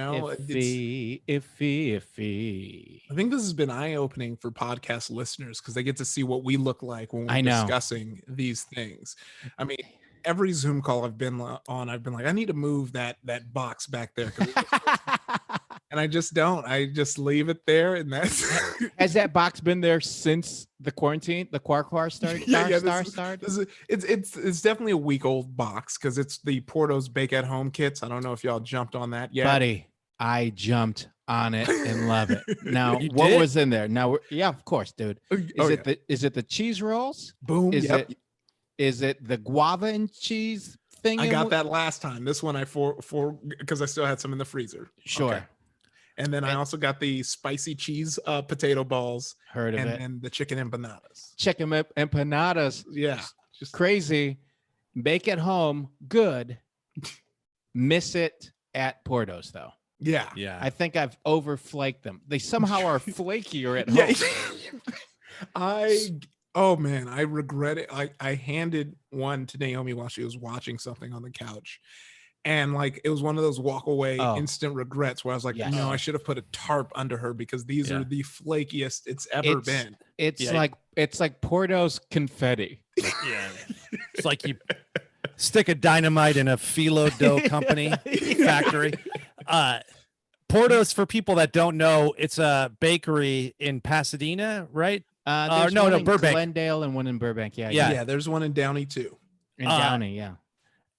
Iffy. I think this has been eye-opening for podcast listeners because they get to see what we look like when we're I know. discussing these things. I mean, every Zoom call I've been on, I've been like, I need to move that box back there, and I just don't. I just leave it there, and that's. Has that box been there since the quarantine? The Quark started. It's definitely a week-old box because it's the Porto's Bake at Home kits. I don't know if y'all jumped on that yet, buddy. I jumped on it and love it. Now, what was in there? Now, yeah, of course, dude. Is it the cheese rolls? Boom. Is it the guava and cheese thing? I got that last time. This one I for because I still had some in the freezer. Sure. Okay. And then I also got the spicy cheese potato balls. Heard of it. And then the chicken empanadas. Chicken empanadas. Yeah. Just crazy. Bake at home. Good. Miss it at Porto's, though. Yeah. I think I've overflaked them. They somehow are flakier at home. Oh man, I regret it. I handed one to Naomi while she was watching something on the couch. And like it was one of those walk away instant regrets where I was like, no, I should have put a tarp under her because these are the flakiest it's ever been. It's like Porto's confetti. Yeah. It's like you stick a dynamite in a phyllo dough company factory. Porto's, for people that don't know, it's a bakery in Pasadena, right? There's one in Burbank, Glendale, and one in Burbank. Yeah. There's one in Downey too. In Downey, yeah.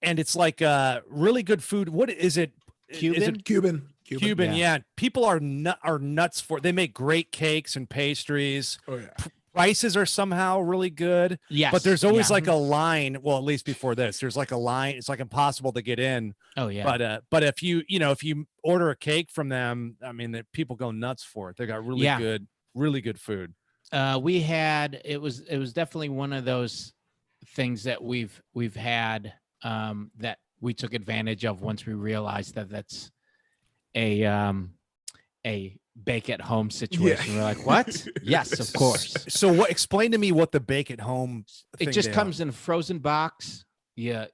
And it's like really good food. What is it? Cuban? Is it Cuban? Yeah. People are nuts for it. They make great cakes and pastries. Oh yeah. Prices are somehow really good. Yes. But there's always like a line. Well, at least before this, there's like a line. It's like impossible to get in. Oh yeah. But if you order a cake from them, I mean, people go nuts for it. They got really good food. It was definitely one of those things that we've had that we took advantage of once we realized that that's a bake at home situation. We're like, what? Yes, of course. So explain to me what the bake at home thing it just comes in a frozen box. You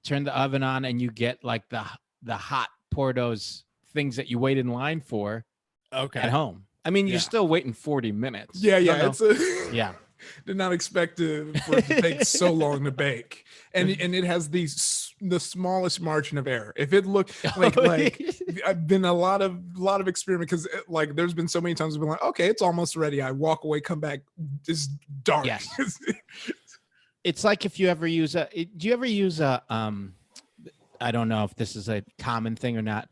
turn the oven on and you get like the hot Porto's things that you wait in line for at home. I mean, you're still waiting 40 minutes. Yeah. Yeah. Did not expect for it to take so long to bake, and it has the smallest margin of error. If it looked like I've been a lot of experiment because like there's been so many times I've been like, okay, it's almost ready. I walk away, come back, it's dark. Yes. It's like if you ever use do you ever use I don't know if this is a common thing or not,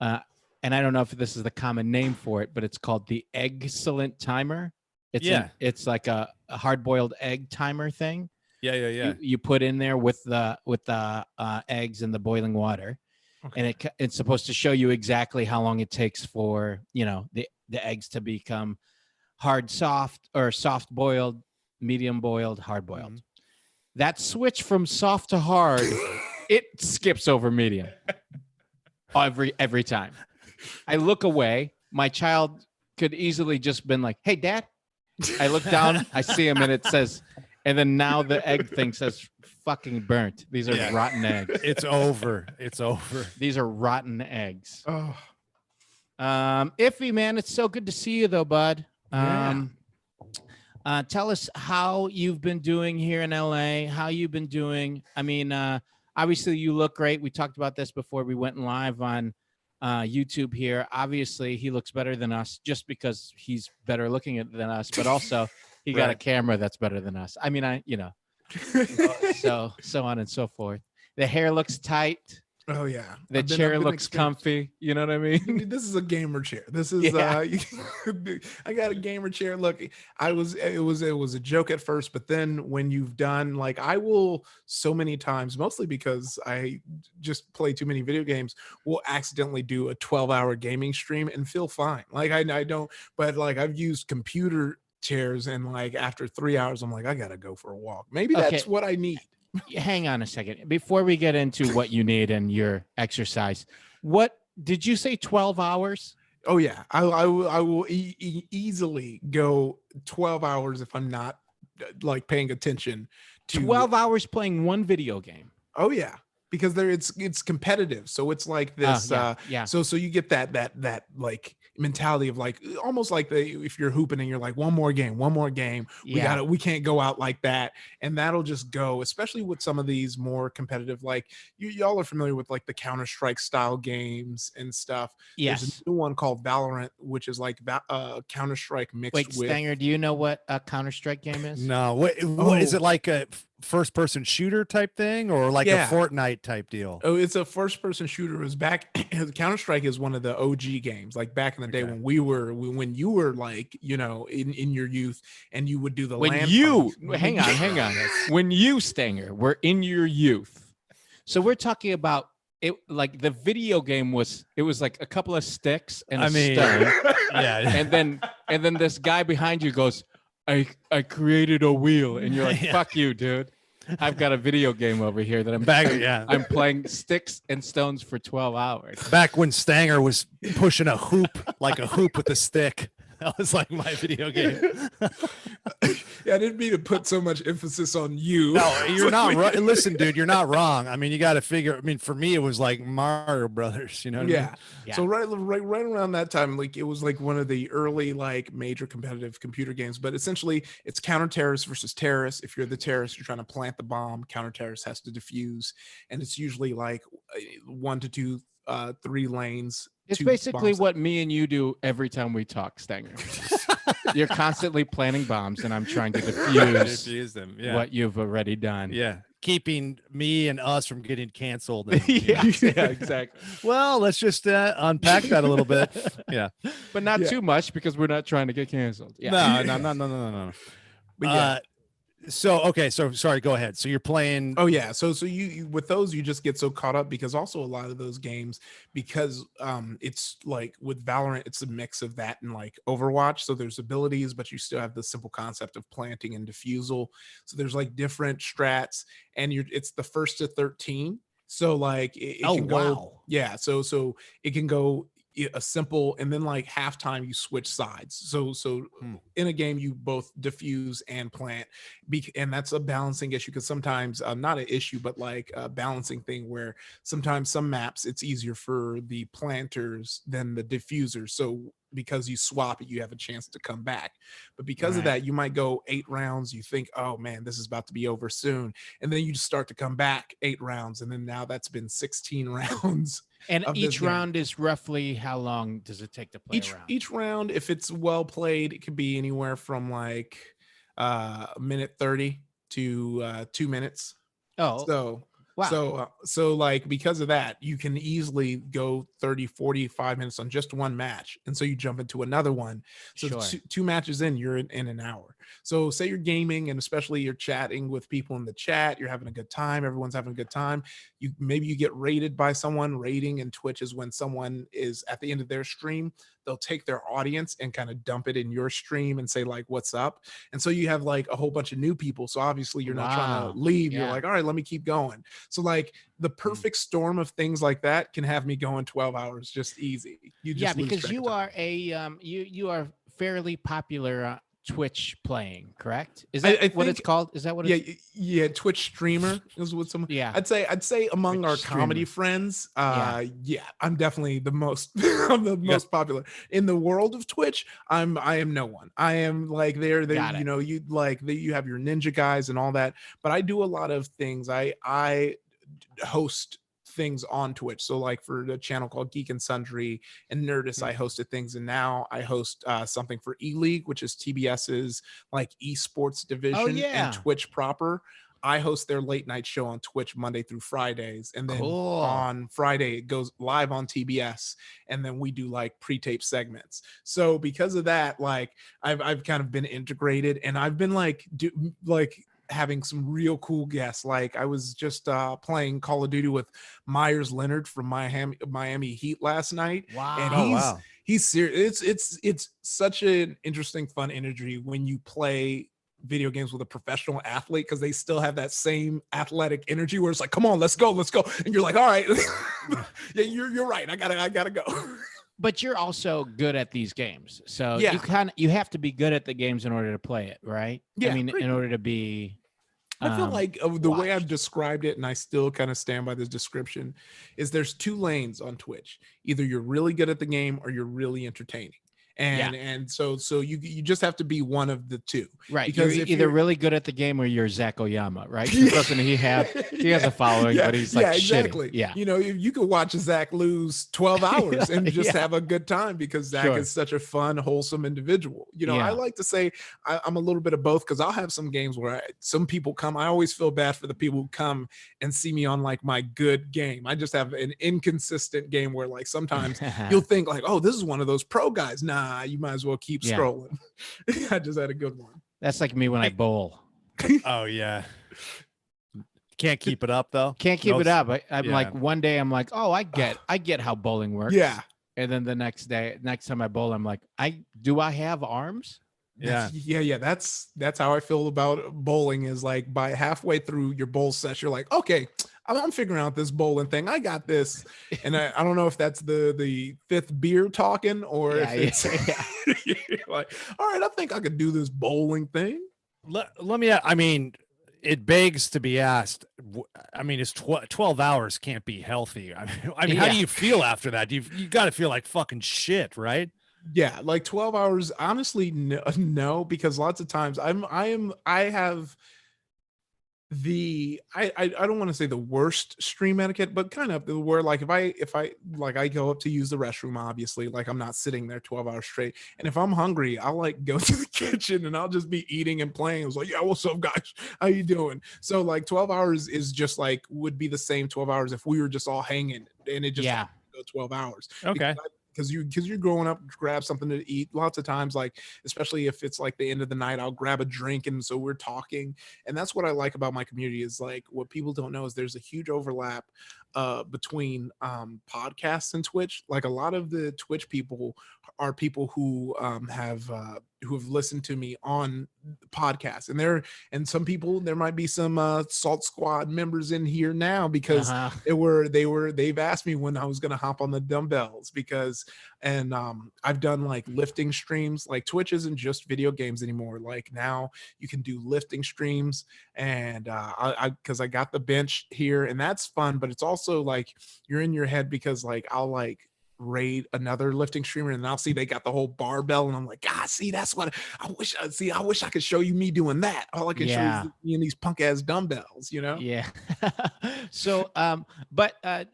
and I don't know if this is the common name for it, but it's called the Egg-cellent timer. It's like a hard-boiled egg timer thing. Yeah. You put in there with the eggs and the boiling water, and it's supposed to show you exactly how long it takes for the eggs to become hard, soft, or soft boiled, medium boiled, hard boiled. Mm-hmm. That switch from soft to hard, it skips over medium every time. I look away. My child could easily just been like, "Hey, Dad." I look down, I see him, and it says, and then now the egg thing says fucking burnt. These are rotten eggs. It's over. These are rotten eggs. Oh. Iffy, man, it's so good to see you though, bud. Tell us how you've been doing here in LA, how you've been doing. I mean, obviously you look great. We talked about this before we went live on YouTube here. Obviously he looks better than us just because he's better looking than us, but also he got a camera that's better than us. I mean, so on and so forth. The hair looks tight. Oh yeah. The chair looks comfy. You know what I mean? This is a gamer chair. This is I got a gamer chair. Look, it was a joke at first, but then when you've done, like, I will so many times, mostly because I just play too many video games, will accidentally do a 12-hour gaming stream and feel fine. Like I don't, but like I've used computer chairs and like after 3 hours, I'm like, I gotta go for a walk. Maybe that's what I need. Hang on a second. Before we get into what you need and your exercise, what did you say, 12 hours? Oh, yeah. I will easily go 12 hours if I'm not like paying attention to 12 hours playing one video game. Oh, yeah. because it's competitive, so it's like this so you get that like mentality of like almost like if you're hooping and you're like one more game, we can't go out like that, and that'll just go, especially with some of these more competitive, like y'all are familiar with like the Counter-Strike style games and stuff. Yes. There's a new one called Valorant, which is like Counter-Strike mixed with. Wait, Stanger, do you know what a Counter-Strike game is? No. What is it, like a first-person shooter type thing, or like a Fortnite type deal? Oh, it's a first-person shooter. It was back. Counter-Strike is one of the OG games, like back in the day when you were like, you know, in your youth, and you would do the hang on. When you, Stanger, were in your youth. So we're talking about it, like the video game was like a couple of sticks and a stone. Yeah. And then this guy behind you goes, I created a wheel, and you're like, fuck you, dude. I've got a video game over here that I'm playing sticks and stones for 12 hours. Back when Stanger was pushing a hoop, like a hoop with a stick. That was like my video game. Yeah, I didn't mean to put so much emphasis on you. No, you're not right. Listen, dude, you're not wrong. I mean, you got to figure. I mean, for me, it was like Mario Brothers. You know? What I mean? Yeah. So right around that time, like it was like one of the early like major competitive computer games. But essentially, it's counter-terrorist versus terrorist. If you're the terrorist, you're trying to plant the bomb. Counter-terrorist has to defuse, and it's usually like 1 to 2, 3 lanes. It's basically what me and you do every time we talk, Stanger. You're constantly planting bombs, and I'm trying to defuse them. what you've already done. Yeah, keeping me and us from getting canceled. Yeah, exactly. Well, let's just unpack that a little bit. Yeah, but not too much, because we're not trying to get canceled. Yeah. No. But so sorry, go ahead. So you're playing. Oh yeah, so you with those, you just get so caught up, because also a lot of those games, because it's like with Valorant, it's a mix of that and like Overwatch. So there's abilities, but you still have the simple concept of planting and defusal. So there's like different strats, and it's the 1st to 13. So like it can go, so it can go a simple, and then like halftime you switch sides. So in a game you both diffuse and plant, and that's a balancing issue, because sometimes not an issue, but like a balancing thing, where sometimes some maps it's easier for the planters than the diffusers. So because you swap it, you have a chance to come back. But because of that, you might go 8 rounds. You think, oh man, this is about to be over soon. And then you just start to come back 8 rounds. And then now that's been 16 rounds. And each round is roughly, how long does it take to play a round? Each round, if it's well played, it could be anywhere from like a minute 30 to 2 minutes. Oh, so wow. So like, because of that, you can easily go 30, 45 minutes on just one match. And so you jump into another one. So two matches in, you're in an hour. So say you're gaming, and especially you're chatting with people in the chat, you're having a good time. Everyone's having a good time. Maybe you get rated by someone. Rating in Twitch is when someone is at the end of their stream, they'll take their audience and kind of dump it in your stream and say like, what's up? And so you have like a whole bunch of new people. So obviously you're not trying to leave. You're like, all right, let me keep going. So like the perfect storm of things like that can have me going 12 hours just easy. Because you are you are fairly popular Twitch playing, correct? Is that what it's called? Is that what it is? Yeah, Twitch streamer is what some. Yeah, I'd say among Twitch our streamer. comedy friends, I'm definitely the most I'm the most popular in the world of Twitch. I am no one. I am like you know, you have your ninja guys and all that, but I do a lot of things. I host things on Twitch. So like for the channel called Geek and Sundry and Nerdist, I hosted things, and now I host something for E-League, which is TBS's like esports division and Twitch proper. I host their late night show on Twitch Monday through Fridays, and then on Friday it goes live on TBS, and then we do like pre-tape segments. So because of that, like I've kind of been integrated, and I've been having some real cool guests. Like I was just playing Call of Duty with Myers Leonard from Miami Heat last night. Wow. And he's serious. It's such an interesting, fun energy when you play video games with a professional athlete, because they still have that same athletic energy where it's like, come on, let's go. And you're like, all right. Yeah, you're right. I gotta go. But you're also good at these games. So you have to be good at the games in order to play it, right? Yeah. I mean, in order to be I feel like the way I've watched. described it, and I still kind of stand by this description, is there's two lanes on Twitch. Either you're really good at the game or you're really entertaining. And so you just have to be one of the two. Right. Because You're if either you're really good at the game or you're Zach Oyama, right? 'Cause doesn't he has a following, but he's like exactly. shitty. Yeah. You know, you could watch Zach lose 12 hours and just have a good time because Zach Sure. is such a fun, wholesome individual. You know, I like to say I'm a little bit of both, because I'll have some games where some people come. I always feel bad for the people who come and see me on like my good game. I just have an inconsistent game where like sometimes you'll think like, oh, this is one of those pro guys. Nah, you might as well keep scrolling. I just had a good one. That's like me when I bowl. Oh yeah. Can't keep it up though. Can't keep it up. I'm like, one day I'm like, oh, I get how bowling works. Yeah. And then the next time I bowl, I'm like, do I have arms? Yeah. That's how I feel about bowling, is like by halfway through your bowl session, you're like, okay, I'm figuring out this bowling thing. I got this. And I don't know if that's the fifth beer talking or if it's like, all right, I think I could do this bowling thing. Let me, I mean, it begs to be asked. I mean, it's 12 hours can't be healthy. I mean, how do you feel after that? You got to feel like fucking shit, right? Yeah, like 12 hours. Honestly, no, because lots of times I don't want to say the worst stream etiquette, but kind of where like if I like I go up to use the restroom, obviously, like I'm not sitting there 12 hours straight. And if I'm hungry, I'll like go to the kitchen and I'll just be eating and playing. I was like, yeah, what's up, guys? How you doing? So like 12 hours is just like would be the same 12 hours if we were just all hanging, and it just go 12 hours. Okay. Because you're growing up, grab something to eat. Lots of times, like especially if it's like the end of the night, I'll grab a drink, and so we're talking. And that's what I like about my community, is like what people don't know is there's a huge overlap between podcasts and Twitch. Like a lot of the Twitch people are people who have listened to me on podcasts, and some people, there might be some Salt Squad members in here now, because they've asked me when I was going to hop on the Dumbbells, because I've done like lifting streams. Like Twitch isn't just video games anymore. Like now you can do lifting streams, and because I got the bench here, and that's fun, but it's also like you're in your head, because like I'll like raid another lifting streamer and I'll see they got the whole barbell, and I'm like, see, that's what I wish I could show you me doing that. All I can show you is me in these punk ass dumbbells, you know? Yeah. So but I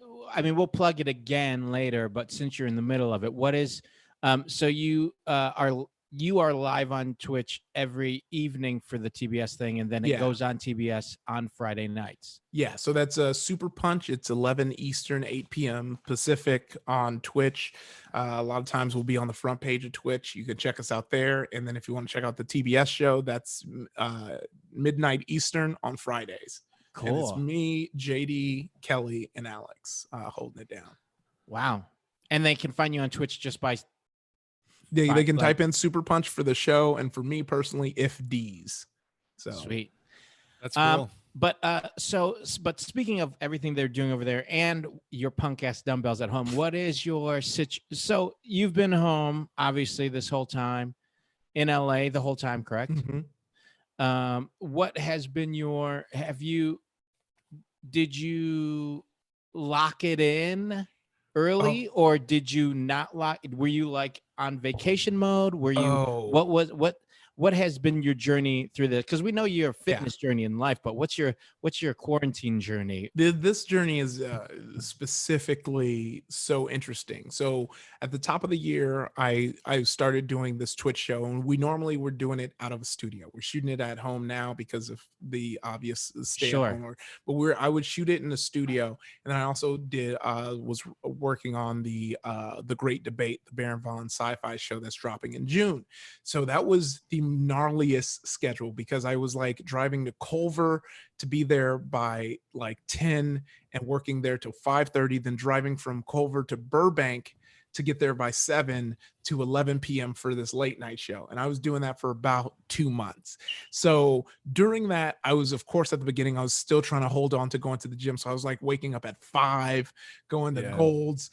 mean, we'll plug it again later, but since you're in the middle of it, what is so you are live on Twitch every evening for the TBS thing, and then it goes on TBS on Friday nights. Yeah, so that's a Super Punch. It's 11 Eastern, 8 p.m. Pacific on Twitch. A lot of times we'll be on the front page of Twitch. You can check us out there. And then if you want to check out the TBS show, that's midnight Eastern on Fridays. Cool. And it's me, JD, Kelly, and Alex holding it down. Wow. And they can find you on Twitch just by... They can type in Super Punch for the show, and for me personally, if D's. So sweet. That's cool. But speaking of everything they're doing over there and your punk ass dumbbells at home, what is your so you've been home obviously this whole time in LA the whole time, correct? Mm-hmm. What has been did you lock it in early or did you not lock? Were you like on vacation mode? Were you what has been your journey through this? Because we know your fitness journey in life, but what's your quarantine journey? This journey is specifically so interesting. So at the top of the year, I started doing this Twitch show, and we normally were doing it out of a studio. We're shooting it at home now because of the obvious stay at home. But I would shoot it in the studio, and I also was working on the Great Debate, the Baron Vaughn sci-fi show that's dropping in June. So that was the gnarliest schedule, because I was like driving to Culver to be there by like 10 and working there till 5:30, then driving from Culver to Burbank to get there by 7, to 11 p.m. for this late night show. And I was doing that for about 2 months. So during that, I was, of course, at the beginning, I was still trying to hold on to going to the gym. So I was like waking up at 5, going to Golds,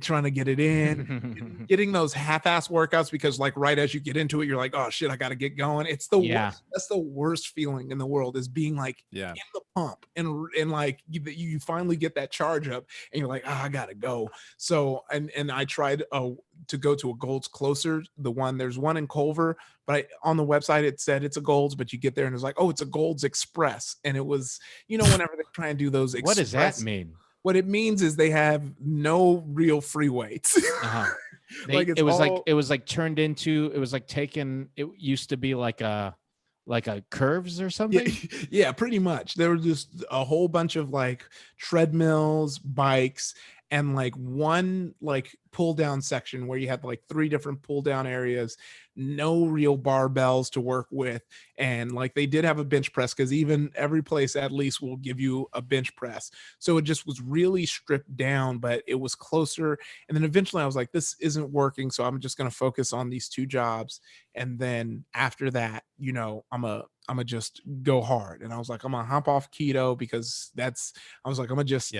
trying to get it in, getting those half-ass workouts, because like right as you get into it, you're like, oh shit, I got to get going. It's the worst. That's the worst feeling in the world, is being like in the pump and like you finally get that charge up and you're like, oh, I got to go. So, and I tried to go to a Gold's closer. There's one in Culver, but on the website it said it's a Gold's, but you get there and it's like, oh, it's a Gold's Express. And it was, whenever they try and do those express, what does that mean? What it means is they have no real free weights. It was like turned into, it was like taken, it used to be like a curves or something. Yeah, pretty much. There were just a whole bunch of like treadmills, bikes, and like one like pull down section where you had like 3 different pull down areas, no real barbells to work with. And like they did have a bench press, because even every place at least will give you a bench press. So it just was really stripped down, but it was closer. And then eventually I was like, this isn't working. So I'm just going to focus on these 2 jobs. And then after that, I'm gonna just go hard. And I was like, I'm gonna hop off keto, because I'm gonna just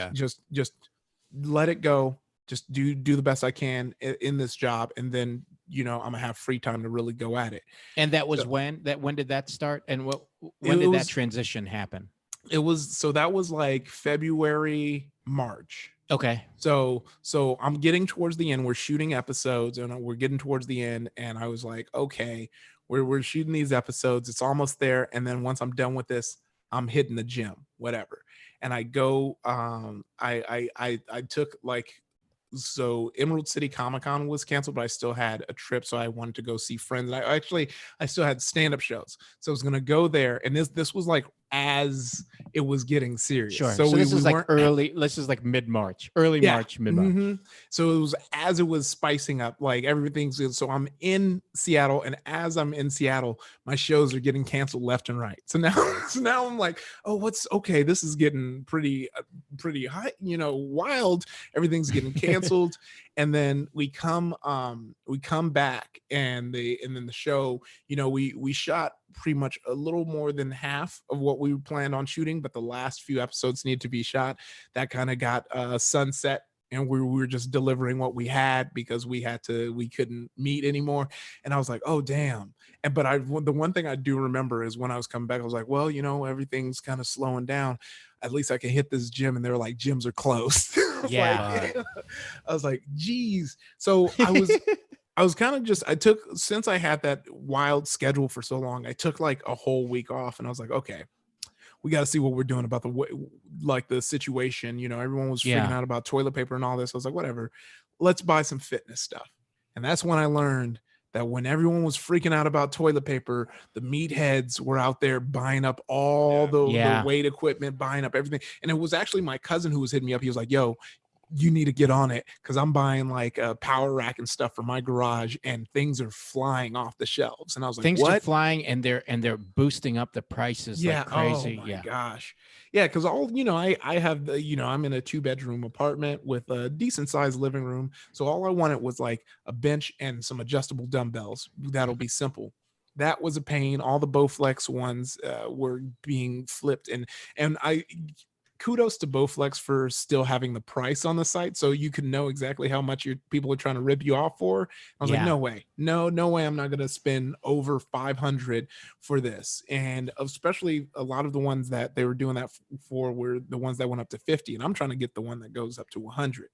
let it go, just do the best I can in this job, and then I'm gonna have free time to really go at it. And that was when did that start, and when did that transition happen? That was like February, March. Okay. So I'm getting towards the end. We're shooting episodes and we're getting towards the end, and I was like, okay, we're shooting these episodes, it's almost there, and then once I'm done with this, I'm hitting the gym, whatever. And I go, I took so Emerald City Comic-Con was canceled, but I still had a trip. So I wanted to go see friends. And I still had stand-up shows. So I was going to go there. And this was like, as it was getting serious. Sure. So this is like mid-March, March, mid-March. Mm-hmm. So it was as it was spicing up, like everything's good. So I'm in Seattle, and as I'm in Seattle, my shows are getting canceled left and right. So now I'm like, oh, okay, this is getting pretty high, wild. Everything's getting canceled. And then we come back, and then the show, we shot pretty much a little more than half of what we planned on shooting, but the last few episodes need to be shot. That kind of got sunset, and we were just delivering what we had, because we couldn't meet anymore. And I was like, oh damn. But the one thing I do remember is when I was coming back, I was like, well, everything's kind of slowing down. At least I can hit this gym. And they were like, gyms are closed. I was like, geez. So I was kind of since I had that wild schedule for so long, I took like a whole week off, and I was like, okay, we got to see what we're doing about the situation. Everyone was freaking out about toilet paper and all this. I was like, whatever, let's buy some fitness stuff. And that's when I learned that when everyone was freaking out about toilet paper, the meatheads were out there buying up all the weight equipment, buying up everything. And it was actually my cousin who was hitting me up. He was like, yo, you need to get on it, because I'm buying like a power rack and stuff for my garage, and things are flying off the shelves. And I was like, things what? are flying, and they're boosting up the prices like crazy. Oh my gosh. Yeah, because I have I'm in a 2-bedroom apartment with a decent sized living room. So all I wanted was like a bench and some adjustable dumbbells. That'll be simple. That was a pain. All the Bowflex ones were being flipped, and I kudos to Bowflex for still having the price on the site, so you can know exactly how much people are trying to rip you off for. I was like, no way, no way, I'm not going to spend over $500 for this. And especially a lot of the ones that they were doing that for were the ones that went up to 50, and I'm trying to get the one that goes up to 100.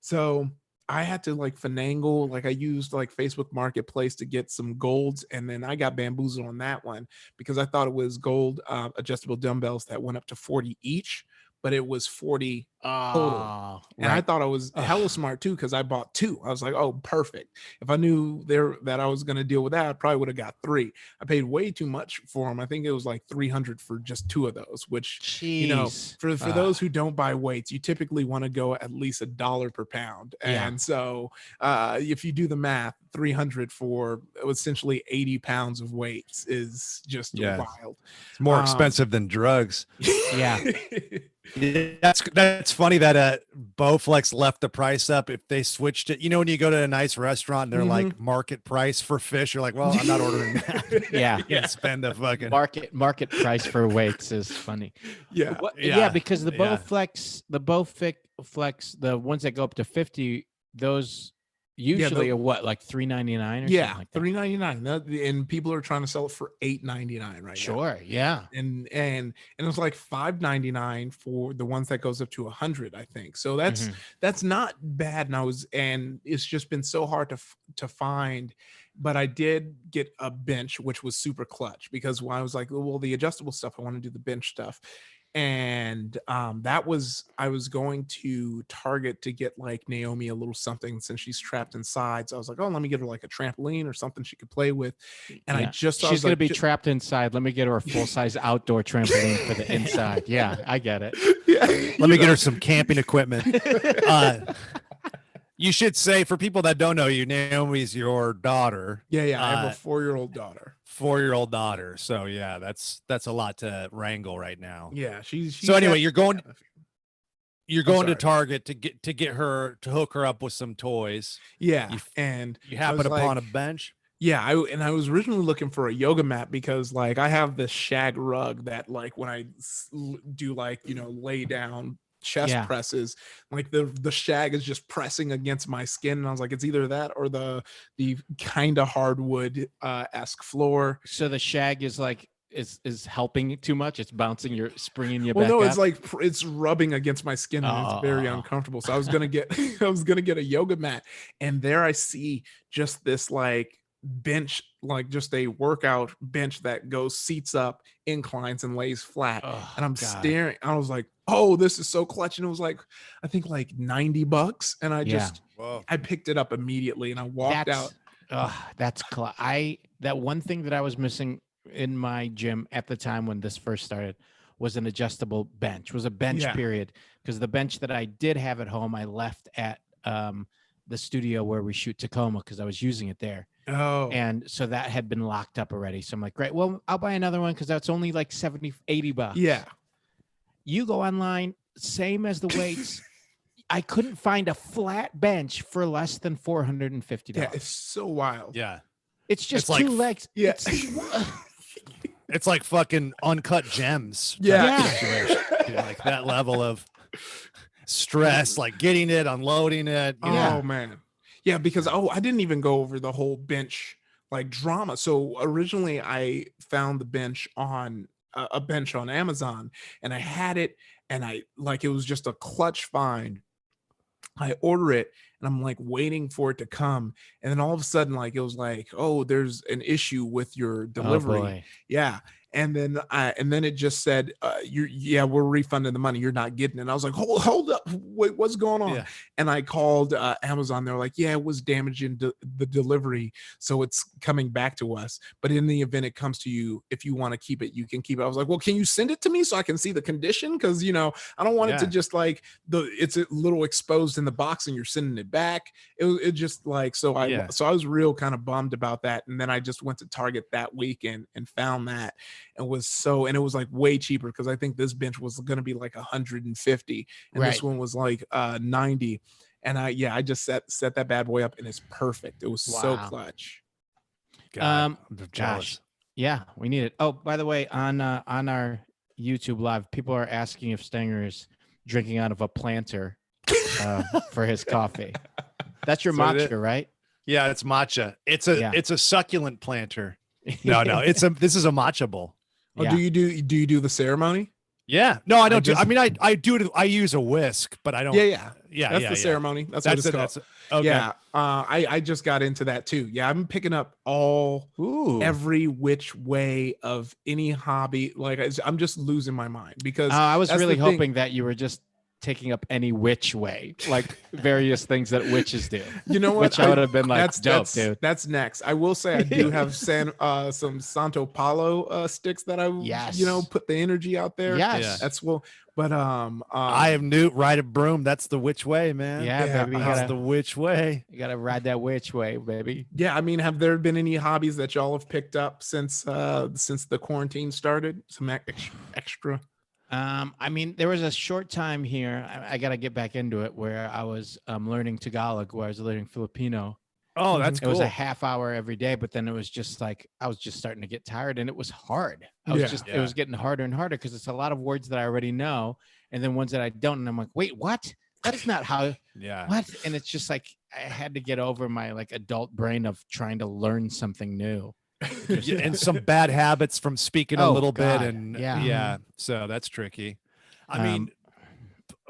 So I had to like finagle, like I used like Facebook Marketplace to get some golds, and then I got bamboozled on that one because I thought it was gold adjustable dumbbells that went up to 40 each, but it was 40 total. And I thought I was hella smart too, because I bought 2. I was like, oh, perfect. If I knew that I was going to deal with that, I probably would have got 3. I paid way too much for them. I think it was like $300 for just 2 of those, which, for those who don't buy weights, you typically want to go at least $1 per pound. And so if you do the math, $300 for essentially 80 pounds of weights is just wild. It's more expensive than drugs. That's funny that Bowflex left the price up. If they switched it, when you go to a nice restaurant, they're like market price for fish. You're like, well, I'm not ordering that. Yeah. Spend the fucking market price for weights is funny. Yeah. Yeah, because the Bowflex, the ones that go up to 50, those usually are what, like $3.99 or something like that? $3.99. And people are trying to sell it for $8.99 right now. Sure, yeah. And it was like $5.99 for the ones that goes up to 100, I think. So that's not bad. And it's just been so hard to find. But I did get a bench, which was super clutch, because when I was like, well, the adjustable stuff, I want to do the bench stuff. And I was going to Target to get like Naomi a little something since she's trapped inside. So I was like, oh, let me get her like a trampoline or something she could play with. And she's going to be trapped inside. Let me get her a full-size outdoor trampoline for the inside. Yeah, I get it. Yeah, let me get her some camping equipment. You should say, for people that don't know you, Naomi's your daughter. Yeah. I have a 4-year-old daughter. 4-year-old daughter. So yeah, that's a lot to wrangle right now. Yeah, she's so anyway, you're going to Target to get her, to hook her up with some toys. Yeah, and you happen upon a bench. Yeah, I was originally looking for a yoga mat because like I have this shag rug that like when I do like lay down chest presses, like the shag is just pressing against my skin, and I was like, it's either that or the kind of hardwood esque floor. So the shag is like is helping too much. It's bouncing, springing you back. No, it's like it's rubbing against my skin, and it's very uncomfortable. So I was gonna get a yoga mat, and there I see just this like bench, like just a workout bench that goes seats up, inclines, and lays flat. And I'm staring. I was like, oh, this is so clutch. And it was like, I think like $90. And I picked it up immediately and I walked out. That's that one thing that I was missing in my gym at the time when this first started was an adjustable bench, was a bench period. Because the bench that I did have at home, I left at the studio where we shoot Tacoma because I was using it there. Oh. And so that had been locked up already. So I'm like, great, well, I'll buy another one because that's only like $70-$80. Yeah. You go online, same as the weights. I couldn't find a flat bench for less than $450. Yeah, it's so wild. Yeah. It's just two legs. Yeah. It's like fucking uncut gems. Yeah. Like that level of stress, like getting it, unloading it. Oh man. Yeah, because I didn't even go over the whole bench like drama. So originally I found the bench on a bench on Amazon, and I had it, and I like it was just a clutch find. I order it, and I'm like waiting for it to come, and then all of a sudden, like it was like, oh, there's an issue with your delivery. Oh, boy. Yeah. And then it just said, we're refunding the money. You're not getting it. And I was like, hold up. Wait, what's going on? Yeah. And I called Amazon. They're like, yeah, it was damaging the delivery. So it's coming back to us. But in the event it comes to you, if you want to keep it, you can keep it. I was like, well, can you send it to me so I can see the condition? Because, I don't want it to just like it's a little exposed in the box and you're sending it back. It just like, so I was real kind of bummed about that. And then I just went to Target that weekend and found that. And it was like way cheaper because I think this bench was going to be like 150 and this one was like 90. And I just set that bad boy up and it's perfect. It was so clutch. God, I'm jealous. Yeah, we need it. Oh, by the way, on our YouTube live, people are asking if Stenger is drinking out of a planter for his coffee. That's your matcha, right? Yeah, it's matcha. It's a succulent planter. No, this is a matcha bowl. Oh, yeah. Do you do the ceremony? Yeah. No, I don't do. I mean, I do it. I use a whisk, but I don't. Yeah. That's the ceremony. That's what it's called. Okay. Yeah. I just got into that too. Yeah, I'm picking up every which way of any hobby. Like I'm just losing my mind because I was really hoping that you were just taking up any which way, like various things that witches do. You know what? Which I would have been like, that's dope, dude. That's next. I will say I do have some Santo Paulo sticks that I put the energy out there. Yes. That's but I have Newt ride a broom. That's the which way, man. Yeah, baby. That's the which way. You gotta ride that which way, baby. Yeah, I mean, have there been any hobbies that y'all have picked up since the quarantine started? Some extra? I mean, there was a short time here. I got to get back into it where I was learning Tagalog, where I was learning Filipino. Oh, that's It was a cool. half hour every day, but then it was just like I was just starting to get tired, and it was hard. It Yeah. was getting harder and harder because it's a lot of words that I already know, and then ones that I don't, and I'm like, wait, what? That is not how. Yeah. What? And it's just like I had to get over my like adult brain of trying to learn something new. Yeah, and some bad habits from speaking a Oh, little God. bit, and Yeah. so that's tricky. I mean,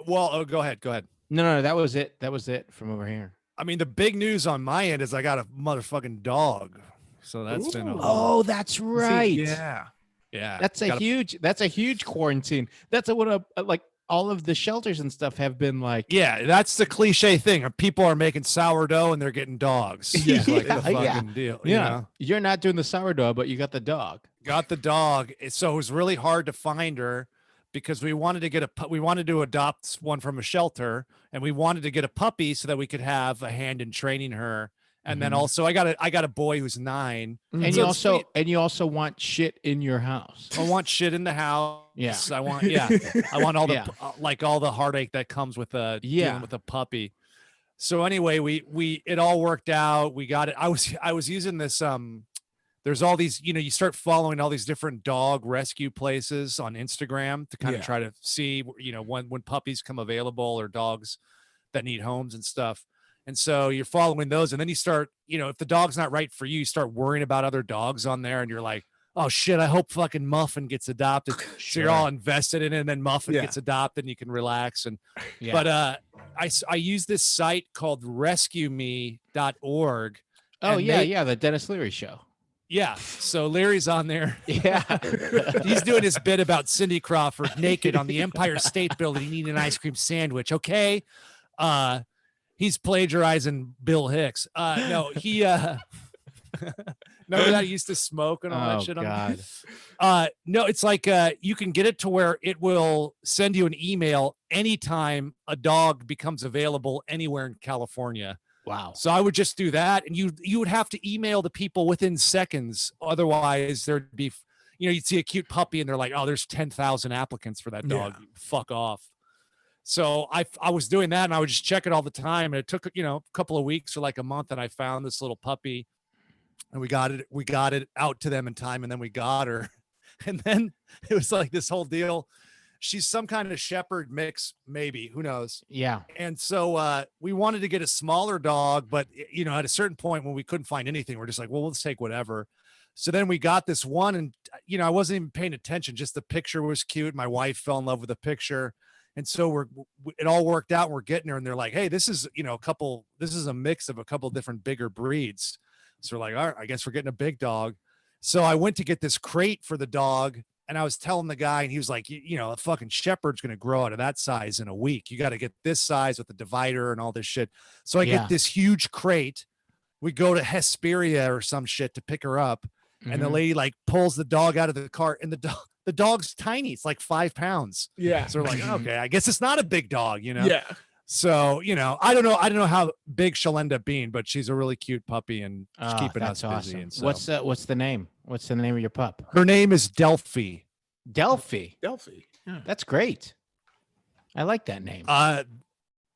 well, go ahead. No, that was it. That was it from over here. I mean, the big news on my end is I got a motherfucking dog, so that's been a whole, Oh, that's right. Yeah. That's a huge quarantine. That's what like all of the shelters and stuff have been like. yeah, that's the cliche thing. People are making sourdough and they're getting dogs. Yeah. It's like the Yeah. fucking deal. Yeah. You know? You're not doing the sourdough, but you got the dog. Got the dog. So it was really hard to find her because we wanted to adopt one from a shelter, and we wanted to get a puppy so that we could have a hand in training her. And then also I got a boy who's 9. And So you also want shit in your house. I want shit in the house. Yeah. I want all the like all the heartache that comes with dealing with a puppy. So anyway, we it all worked out. We got it. I was using this there's all these, you start following all these different dog rescue places on Instagram to kind of try to see, when puppies come available or dogs that need homes and stuff. And so you're following those, and then you start, if the dog's not right for you, you start worrying about other dogs on there, and you're like, oh shit, I hope fucking Muffin gets adopted. So you're all invested in it, and then Muffin gets adopted, and you can relax. And but I use this site called rescueme.org. Oh yeah, the Dennis Leary show. Yeah. So Larry's on there. Yeah. He's doing his bit about Cindy Crawford naked on the Empire State Building eating an ice cream sandwich. Okay. He's plagiarizing Bill Hicks. No, he remember that he used to smoke and all that shit. God. No, it's like you can get it to where it will send you an email anytime a dog becomes available anywhere in California. Wow. So I would just do that, and you would have to email the people within seconds. Otherwise, there'd be, you'd see a cute puppy, and they're like, "Oh, there's 10,000 applicants for that dog. Yeah. Fuck off." So I was doing that, and I would just check it all the time. And it took a couple of weeks or like a month, and I found this little puppy, and we got it out to them in time, and then we got her, and then it was like this whole deal. She's some kind of shepherd mix, maybe, who knows? Yeah. And so we wanted to get a smaller dog, but at a certain point when we couldn't find anything, we're just like, well, let's take whatever. So then we got this one, and I wasn't even paying attention. Just the picture was cute. My wife fell in love with the picture. And so it all worked out. And we're getting her, and they're like, hey, this is, this is a mix of a couple different bigger breeds. So we're like, all right, I guess we're getting a big dog. So I went to get this crate for the dog, and I was telling the guy, and he was like, a fucking shepherd's going to grow out of that size in a week. You got to get this size with the divider and all this shit. So I get this huge crate. We go to Hesperia or some shit to pick her up. Mm-hmm. And the lady like pulls the dog out of the cart, and the dog's tiny. It's like 5 pounds. Yeah. So we're like, okay, I guess it's not a big dog, Yeah. So, I don't know how big she'll end up being, but she's a really cute puppy, and she's keeping us busy. Awesome. And so. What's the name? What's the name of your pup? Her name is Delphi. Delphi. Yeah. That's great. I like that name.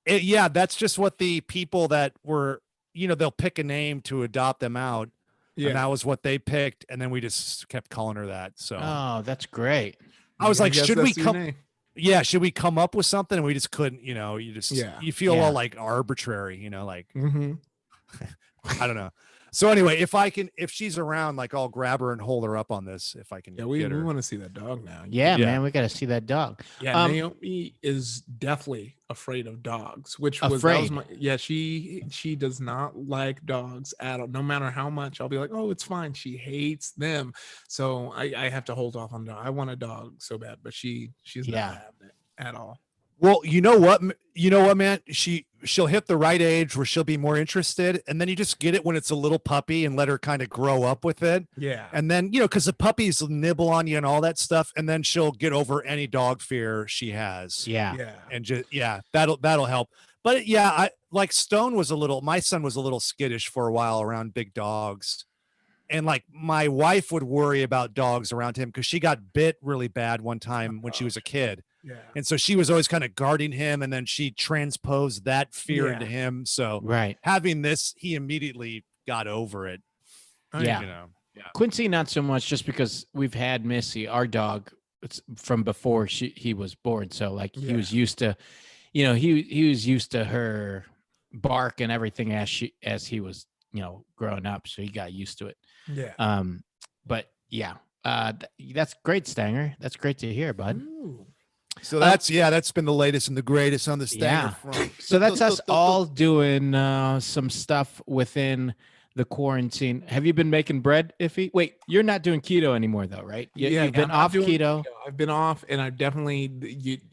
That's just what the people that were, they'll pick a name to adopt them out. Yeah. And that was what they picked. And then we just kept calling her that. So, that's great. I was like, should we come up with something? And we just couldn't, you feel all like arbitrary, like, I don't know. So anyway, if she's around, like I'll grab her and hold her up on this if I can. Yeah, we want to see that dog now. Yeah, man, we got to see that dog. Yeah, Naomi is deathly afraid of dogs, she does not like dogs at all. No matter how much I'll be like, oh, it's fine. She hates them. So I have to hold off on dog. I want a dog so bad, but she's not having it at all. Well, you know what, man? She'll hit the right age where she'll be more interested, and then you just get it when it's a little puppy and let her kind of grow up with it. Yeah. And then, because the puppies nibble on you and all that stuff, and then she'll get over any dog fear she has. Yeah. Yeah. And that'll help. But yeah, my son was a little skittish for a while around big dogs. And like my wife would worry about dogs around him because she got bit really bad one time when she was a kid. Yeah. And so she was always kind of guarding him, and then she transposed that fear into him. So having this, he immediately got over it. Yeah. You know. Yeah. Quincy, not so much, just because we've had Missy, our dog, from before he was born. So like he was used to, you know, he was used to her bark and everything as he was, you know, growing up. So he got used to it. Yeah. But yeah, that's great, Stanger. That's great to hear, bud. Ooh. So that's been the latest and the greatest on the Stanger front. So that's us all doing some stuff within the quarantine. Have you been making bread, Iffy? Wait, you're not doing keto anymore though, right? You've been off keto. I've been off, and I've definitely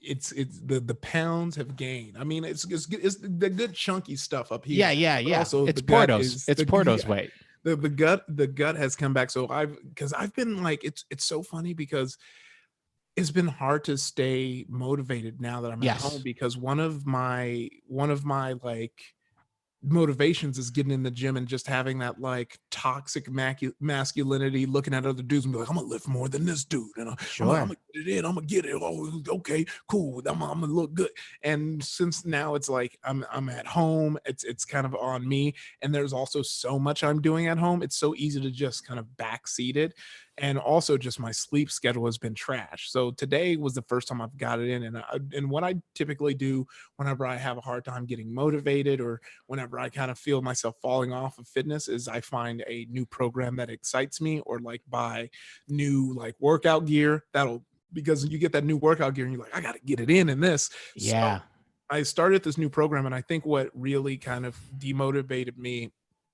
it's the pounds have gained. I mean, it's the good chunky stuff up here. Yeah. Also, it's Porto's. It's Porto's way. The gut has come back. So I've been like, it's so funny because it's been hard to stay motivated now that I'm at home, because one of my like motivations is getting in the gym and just having that like toxic masculinity, looking at other dudes and be like, I'm gonna lift more than this dude, and I'm gonna get it in, I'm gonna get it. Oh, okay, cool, I'm gonna look good. And since now it's like I'm at home, it's kind of on me, and there's also so much I'm doing at home, it's so easy to just kind of backseat it. And also just my sleep schedule has been trash. So today was the first time I've got it in. And what I typically do whenever I have a hard time getting motivated, or whenever I kind of feel myself falling off of fitness, is I find a new program that excites me, or like buy new like workout gear. Because you get that new workout gear and you're like, I got to get it in this. Yeah. So I started this new program, and I think what really kind of demotivated me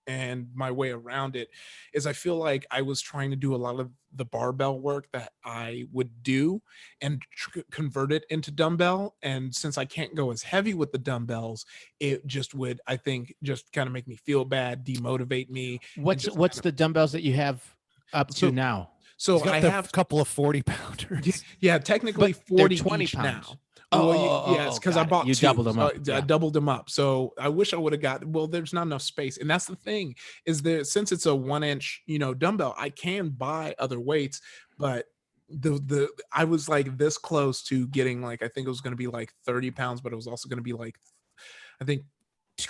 and my way around it is I feel like I was trying to do a lot of the barbell work that I would do and convert it into dumbbell. And since I can't go as heavy with the dumbbells, it just would, I think, just kind of make me feel bad, demotivate me. What's the dumbbells that you have up to now? So I have a couple of 40-pounders. Yeah, technically 40 20 each pounds. now. Yes, because I bought two. Doubled them up. I doubled them up. So I wish I would have got. Well, there's not enough space, and that's the thing. Is there, since it's a 1-inch, dumbbell, I can buy other weights, but I was like this close to getting, like, I think it was going to be like 30 pounds, but it was also going to be like, I think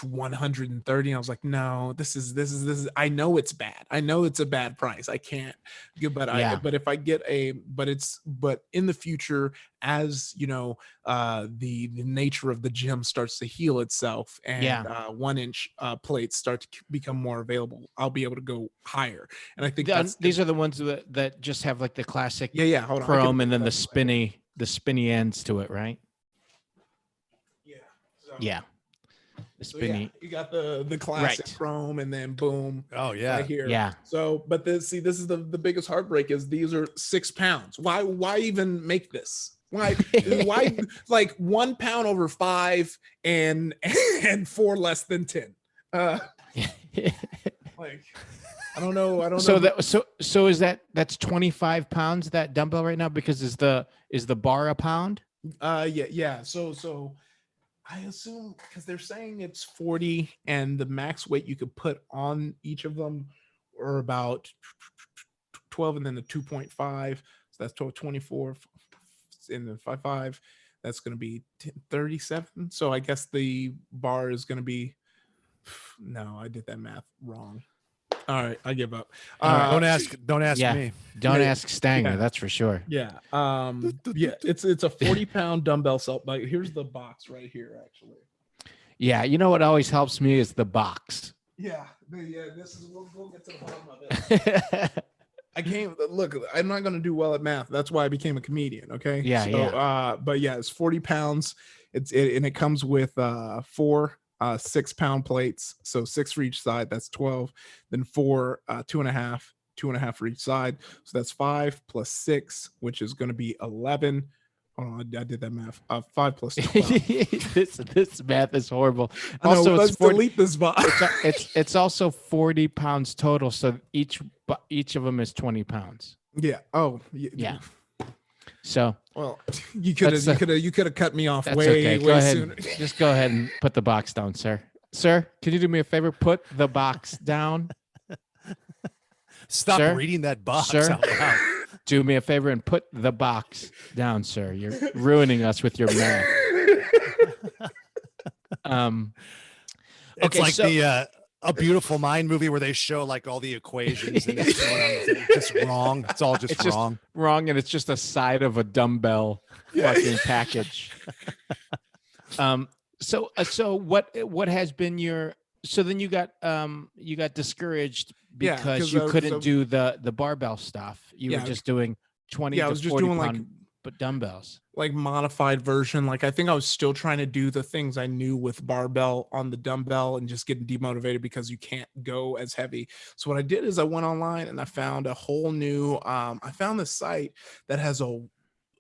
130. I was like, no, this is I know it's bad. I know it's a bad price. I can't get, but if I get but in the future, as the nature of the gym starts to heal itself, and 1-inch plates start to become more available, I'll be able to go higher. And I think these are the ones that just have like the classic hold on, chrome and then the spinny ends to it, right? Yeah. The spinny. You got the classic chrome, and then boom. Oh yeah. Right here. Yeah. So, but this is the biggest heartbreak, is these are 6 pounds. Why even make this? Why like 1 pound over 5 and 4 less than 10? Like, I don't know. So that's 25 pounds, that dumbbell right now, because is the bar a pound? Yeah. So I assume, because they're saying it's 40, and the max weight you could put on each of them are about 12, and then the 2.5. So that's 24, and then 5.5. That's going to be 37. So I guess the bar is going to be, no, I did that math wrong. All right, I give up. Don't ask me. Don't ask Stanger. That's for sure. Yeah. It's a 40-pound dumbbell cell. Like, here's the box right here, actually. Yeah, you know what always helps me is the box. Yeah. This is, we'll get to the bottom of it. I can't look. I'm not going to do well at math. That's why I became a comedian. Okay. Yeah. But yeah, it's 40 pounds. And it comes with 4 6-pound plates, so 6 for each side, that's 12, then 4 2.5 for each side, so that's 5 plus 6, which is going to be 11. Oh, I did that math. 5 plus 12. this math is horrible. Also, let's delete this box. It's also 40 pounds total, so each of them is 20 pounds. Yeah. Oh yeah. So, well, you could have cut me off way sooner. Just go ahead and put the box down, sir. Sir, can you do me a favor? Put the box down. Stop Sir? reading that box Sir? out loud. Do me a favor and put the box down, sir. You're ruining us with your math. It's Okay, like so- the A Beautiful Mind movie where they show like all the equations and it's just wrong. It's all just It's wrong. just wrong, and it's just a side of a dumbbell fucking package. So what has been your, so then you got discouraged Yeah, because 'cause, you 'cause couldn't of- do the barbell stuff. You Yeah, were just doing 20 I to was just 40 doing like pound but dumbbells. modified version. Like I think I was still trying to do the things I knew with barbell on the dumbbell and just getting demotivated because you can't go as heavy. So what I did is I went online and I found a whole new I found this site that has a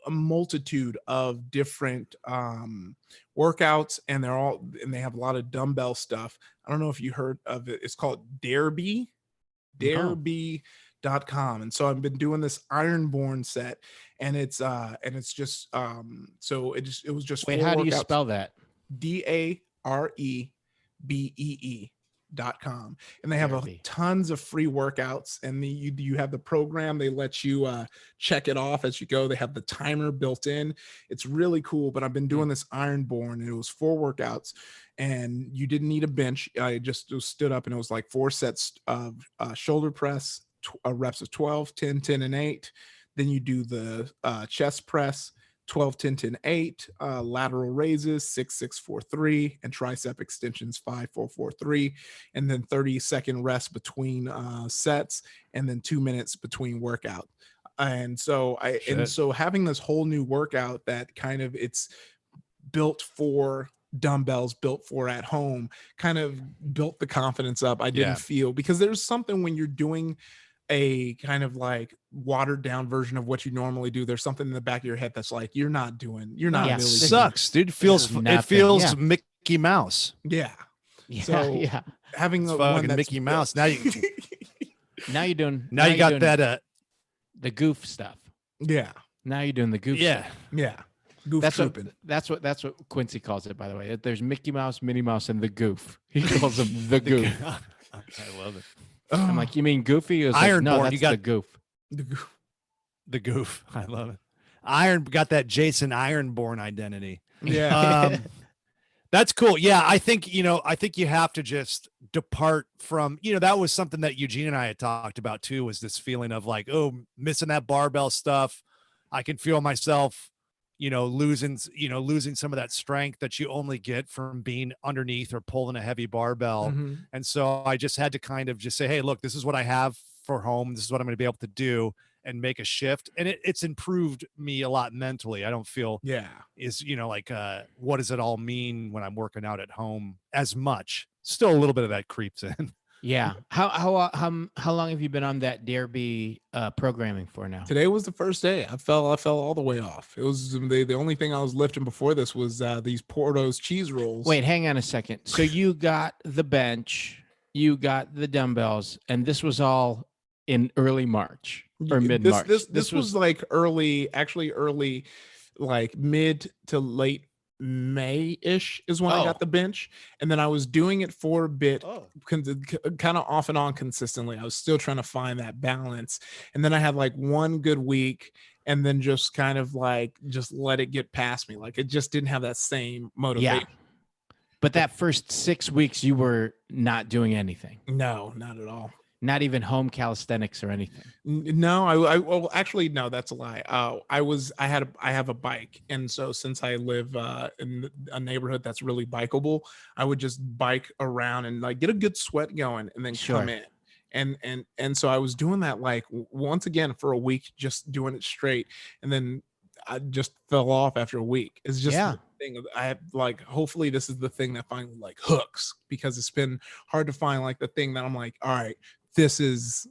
multitude of different workouts, and they have a lot of dumbbell stuff. I don't know if you heard of it. It's called Dareby.com. And so I've been doing this Ironborn set, and it's just so it was just Wait, 4 how do you workouts. spell that? DAREBEE.com, and they have Dareby. tons of free workouts, and you have the program. They let you check it off as you go. They have the timer built in. It's really cool. But I've been doing this Ironborn, and it was 4 workouts, and you didn't need a bench. I just stood up, and it was like 4 sets of shoulder press, reps of 12, 10, 10, and 8. Then you do the chest press, 12, 10, 10, 8, lateral raises, 6, 6, 4, 3, and tricep extensions, 5, 4, 4, 3, and then 30-second rest between sets, and then 2 minutes between workout. And so having this whole new workout that kind of it's built for dumbbells, built for at home, kind of built the confidence up. I didn't feel, because there's something when you're doing a kind of like watered down version of what you normally do, there's something in the back of your head that's like you're not really It doing sucks, dude. It feels Mickey Mouse. So having a one that's Mickey Mouse. Now you you're doing got that the goof stuff. Now you're doing the goof stuff. Goof trooping. That's what Quincy calls it, by the way. There's Mickey Mouse, Minnie Mouse, and the goof. He calls them the goof. I love it. I'm like, you mean Goofy? He was Ironborn, like, no, that's you got the goof. The goof. I love it. Got that Jason Ironborn identity. That's cool. Yeah, I think you have to just depart from, that was something that Eugene and I had talked about too, was this feeling of like, oh, missing that barbell stuff. I can feel myself, losing some of that strength that you only get from being underneath or pulling a heavy barbell. And so I just had to kind of just say, hey, look, this is what I have for home. This is what I'm going to be able to do, and make a shift. And it's improved me a lot mentally. I don't feel what does it all mean when I'm working out at home as much? Still a little bit of that creeps in. Yeah. How long have you been on that Dareby programming for now? Today was the first day. I fell all the way off. It was the only thing I was lifting before this was these Porto's cheese rolls. Wait, hang on a second. So you got the bench, you got the dumbbells, and this was all in early March or mid-March. This was like early, like mid to late May-ish is when I got the bench, and then I was doing it for a bit, kind of off and on consistently. I was still trying to find that balance, and then I had like one good week, and then just kind of like just let it get past me. Like it just didn't have that same motivation. Yeah. But that first 6 weeks, you were not doing anything. No, not at all. Not even home calisthenics or anything. No, well, actually, no, that's a lie. I have a bike, and so since I live in a neighborhood that's really bikeable, I would just bike around and like get a good sweat going, and then come in. And so I was doing that like once again for a week, just doing it straight, and then I just fell off after a week. It's just the thing. I have like, hopefully this is the thing that finally like hooks, because it's been hard to find like the thing that I'm like, all right, this is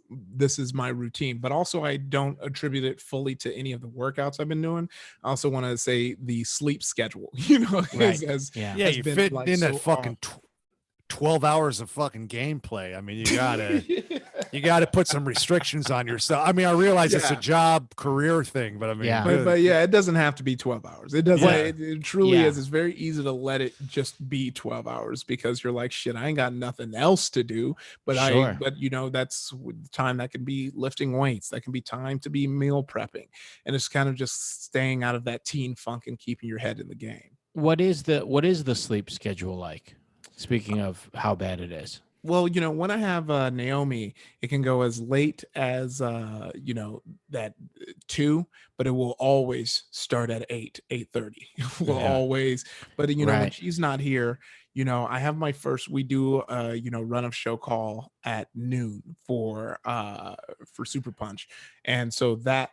my routine. But also I don't attribute it fully to any of the workouts I've been doing. I also want to say the sleep schedule, you're fitting like in that so fucking 12 hours of fucking gameplay. I mean, you gotta put some restrictions on yourself. I mean, I realize it's a job career thing, but I mean, but yeah, it doesn't have to be 12 hours. It doesn't. Yeah. It truly is. It's very easy to let it just be 12 hours because you're like, shit, I ain't got nothing else to do. But but you know, that's time that can be lifting weights. That can be time to be meal prepping, and it's kind of just staying out of that teen funk and keeping your head in the game. What is the sleep schedule like? Speaking of how bad it is. Well, you know, when I have Naomi, it can go as late as you know, that 2, but it will always start at 8:30. Will always. But you know, when she's not here, you know, I have my first. We do you know, run of show call at noon for Super Punch, and so that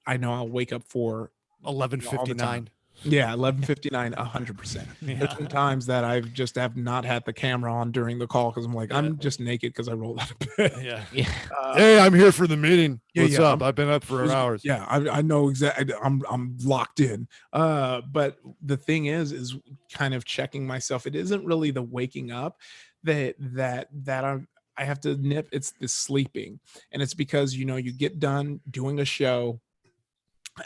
I know I'll wake up for 11:59. Yeah, 11:59, 100%. There's been times that I've just have not had the camera on during the call because I'm like, I'm just naked because I rolled out of bed. Hey, I'm here for the meeting. What's up? I've been up for hours. Yeah, I know exactly. I'm locked in. But the thing is kind of checking myself. It isn't really the waking up that I have to nip. It's the sleeping, and it's because you know you get done doing a show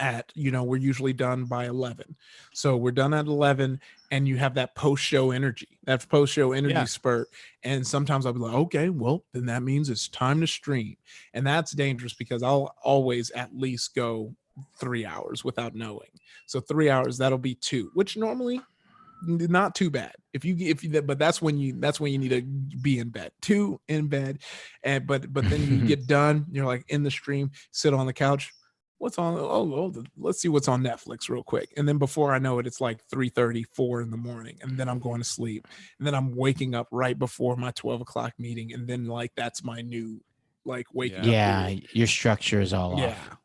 at, you know, we're usually done by 11, so we're done at 11, and you have that post-show energy spurt, and sometimes I'll be like, okay, well then that means it's time to stream, and that's dangerous because I'll always at least go 3 hours without knowing. So 3 hours, that'll be 2, which normally not too bad if you but that's when you need to be in bed, 2 in bed, and but then you get done, you're like in the stream, sit on the couch. What's on? Let's see what's on Netflix real quick. And then before I know it, it's like 3:30, 4 in the morning. And then I'm going to sleep. And then I'm waking up right before my 12 o'clock meeting. And then like, that's my new like waking up. Yeah. Your structure is all off.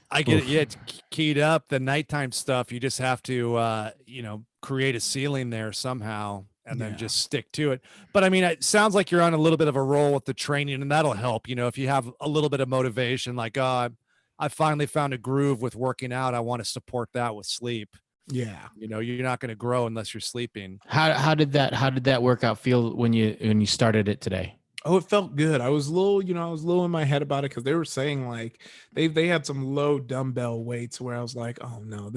I get it. Yeah, it's keyed up. The nighttime stuff, you just have to, you know, create a ceiling there somehow and then just stick to it. But I mean, it sounds like you're on a little bit of a roll with the training, and that'll help. You know, if you have a little bit of motivation, like, I finally found a groove with working out, I want to support that with sleep. Yeah. You know, you're not going to grow unless you're sleeping. How did that workout feel when you started it today? Oh, it felt good. I was a little in my head about it because they were saying like they had some low dumbbell weights where I was like, oh no,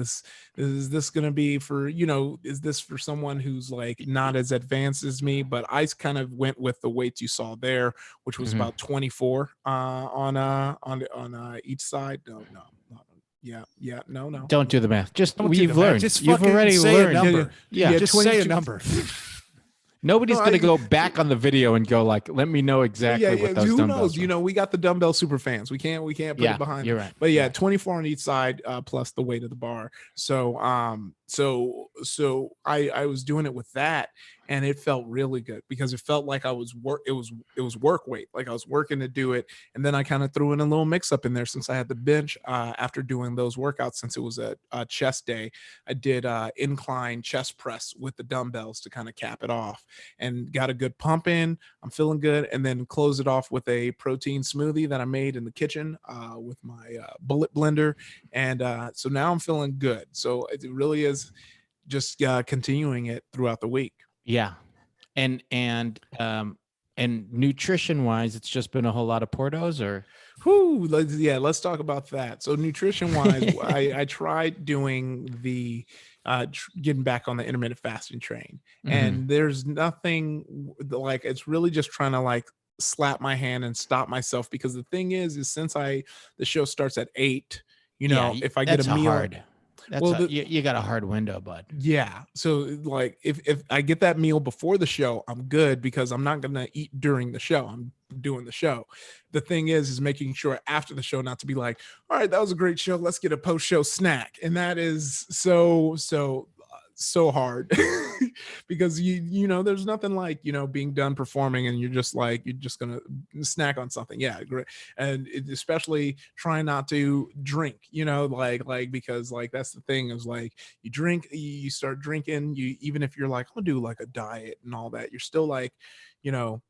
is this gonna be for, you know, is this for someone who's like not as advanced as me? But I kind of went with the weights you saw there, which was about 24 on each side. No. Don't do the math. Just you've learned. You've already learned. Yeah, just say a number. Nobody's going to go back on the video and go like, let me know exactly what those who dumbbells knows? are. You know, we got the dumbbell super fans. We can't put it behind. You're right. But yeah, 24 on each side plus the weight of the bar. So I was doing it with that, and it felt really good because it felt like it was work weight, like I was working to do it. And then I kind of threw in a little mix up in there since I had the bench after doing those workouts. Since it was a chest day, I did incline chest press with the dumbbells to kind of cap it off, and got a good pump in. I'm feeling good, and then close it off with a protein smoothie that I made in the kitchen with my bullet blender. And so now I'm feeling good. So it really is just continuing it throughout the week. Yeah. And nutrition wise, it's just been a whole lot of Portos, or let's talk about that. So nutrition wise, I tried doing the getting back on the intermittent fasting train, and there's nothing like, it's really just trying to like slap my hand and stop myself, because the thing is since the show starts at 8, you know, if I get a meal you got a hard window, bud. Yeah. So like if I get that meal before the show, I'm good, because I'm not going to eat during the show. I'm doing the show. The thing is making sure after the show not to be like, all right, that was a great show, let's get a post-show snack. And that is so hard because you know, there's nothing like, you know, being done performing and you're just gonna snack on something. Yeah, great. And especially trying not to drink, you know, like because like that's the thing is like, you drink, you start drinking, you, even if you're like, I'm gonna do like a diet and all that, you're still like, you know,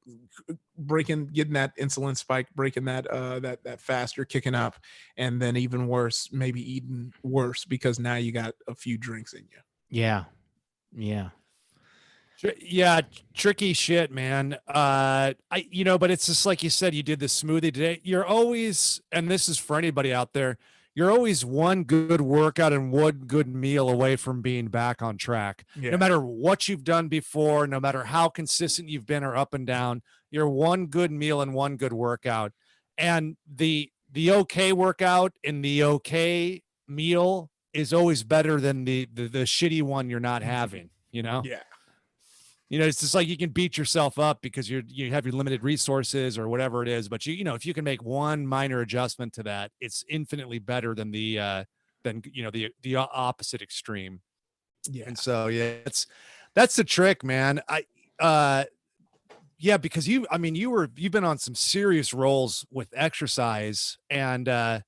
getting that insulin spike, breaking that that fast, you're kicking up, and then even worse, maybe eating worse because now you got a few drinks in you. Yeah. Yeah, tricky shit, man. But it's just like you said, you did the smoothie today. You're always, and this is for anybody out there, you're always one good workout and one good meal away from being back on track. Yeah. No matter what you've done before, no matter how consistent you've been or up and down, you're one good meal and one good workout. And the okay workout and the okay meal is always better than the shitty one you're not having, you know? Yeah. It's just like you can beat yourself up because you have your limited resources or whatever it is. But if you can make one minor adjustment to that, it's infinitely better than the opposite extreme. Yeah. And so, yeah, that's the trick, man. Because you've been on some serious rolls with exercise and, can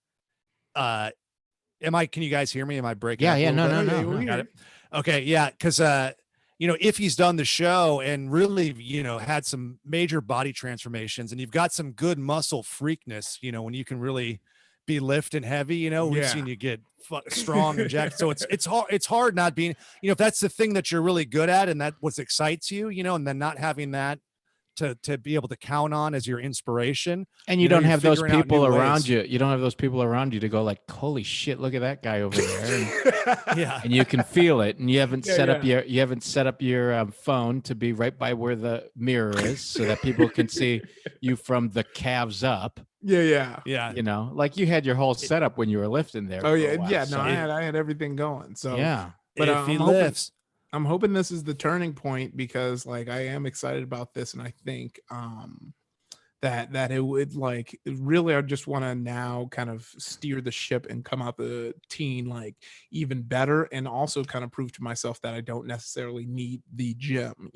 you guys hear me? Am I breaking? Yeah. No. Got it. Okay. Yeah. Cause, if he's done the show and really, had some major body transformations and you've got some good muscle freakness, when you can really be lifting heavy, we've seen you get strong and jacked. So it's hard not being, if that's the thing that you're really good at and that what excites you, and then not having that to be able to count on as your inspiration. And you don't have those people around you. You don't have those people around you to go like, holy shit, look at that guy over there. And, and you can feel it. And you haven't set up your phone to be right by where the mirror is so that people can see you from the calves up. Yeah. Like you had your whole setup when you were lifting there. Oh yeah. No, I had everything going. So yeah. But if he lifts. I'm hoping this is the turning point because like I am excited about this and I think that it would like really I just want to now kind of steer the ship and come out the teen like even better and also kind of prove to myself that I don't necessarily need the gym,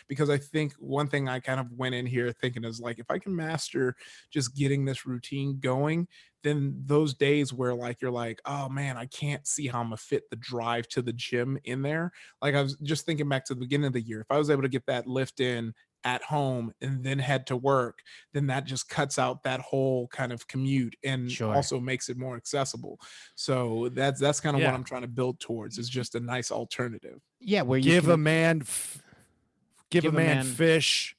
because I think one thing I kind of went in here thinking is like if I can master just getting this routine going, then those days where like you're like, oh man, I can't see how I'm gonna fit the drive to the gym in there. Like I was just thinking back to the beginning of the year, if I was able to get that lift in at home and then head to work, then that just cuts out that whole kind of commute and also makes it more accessible. So that's kind of what I'm trying to build towards is just a nice alternative. Yeah, where you give a man fish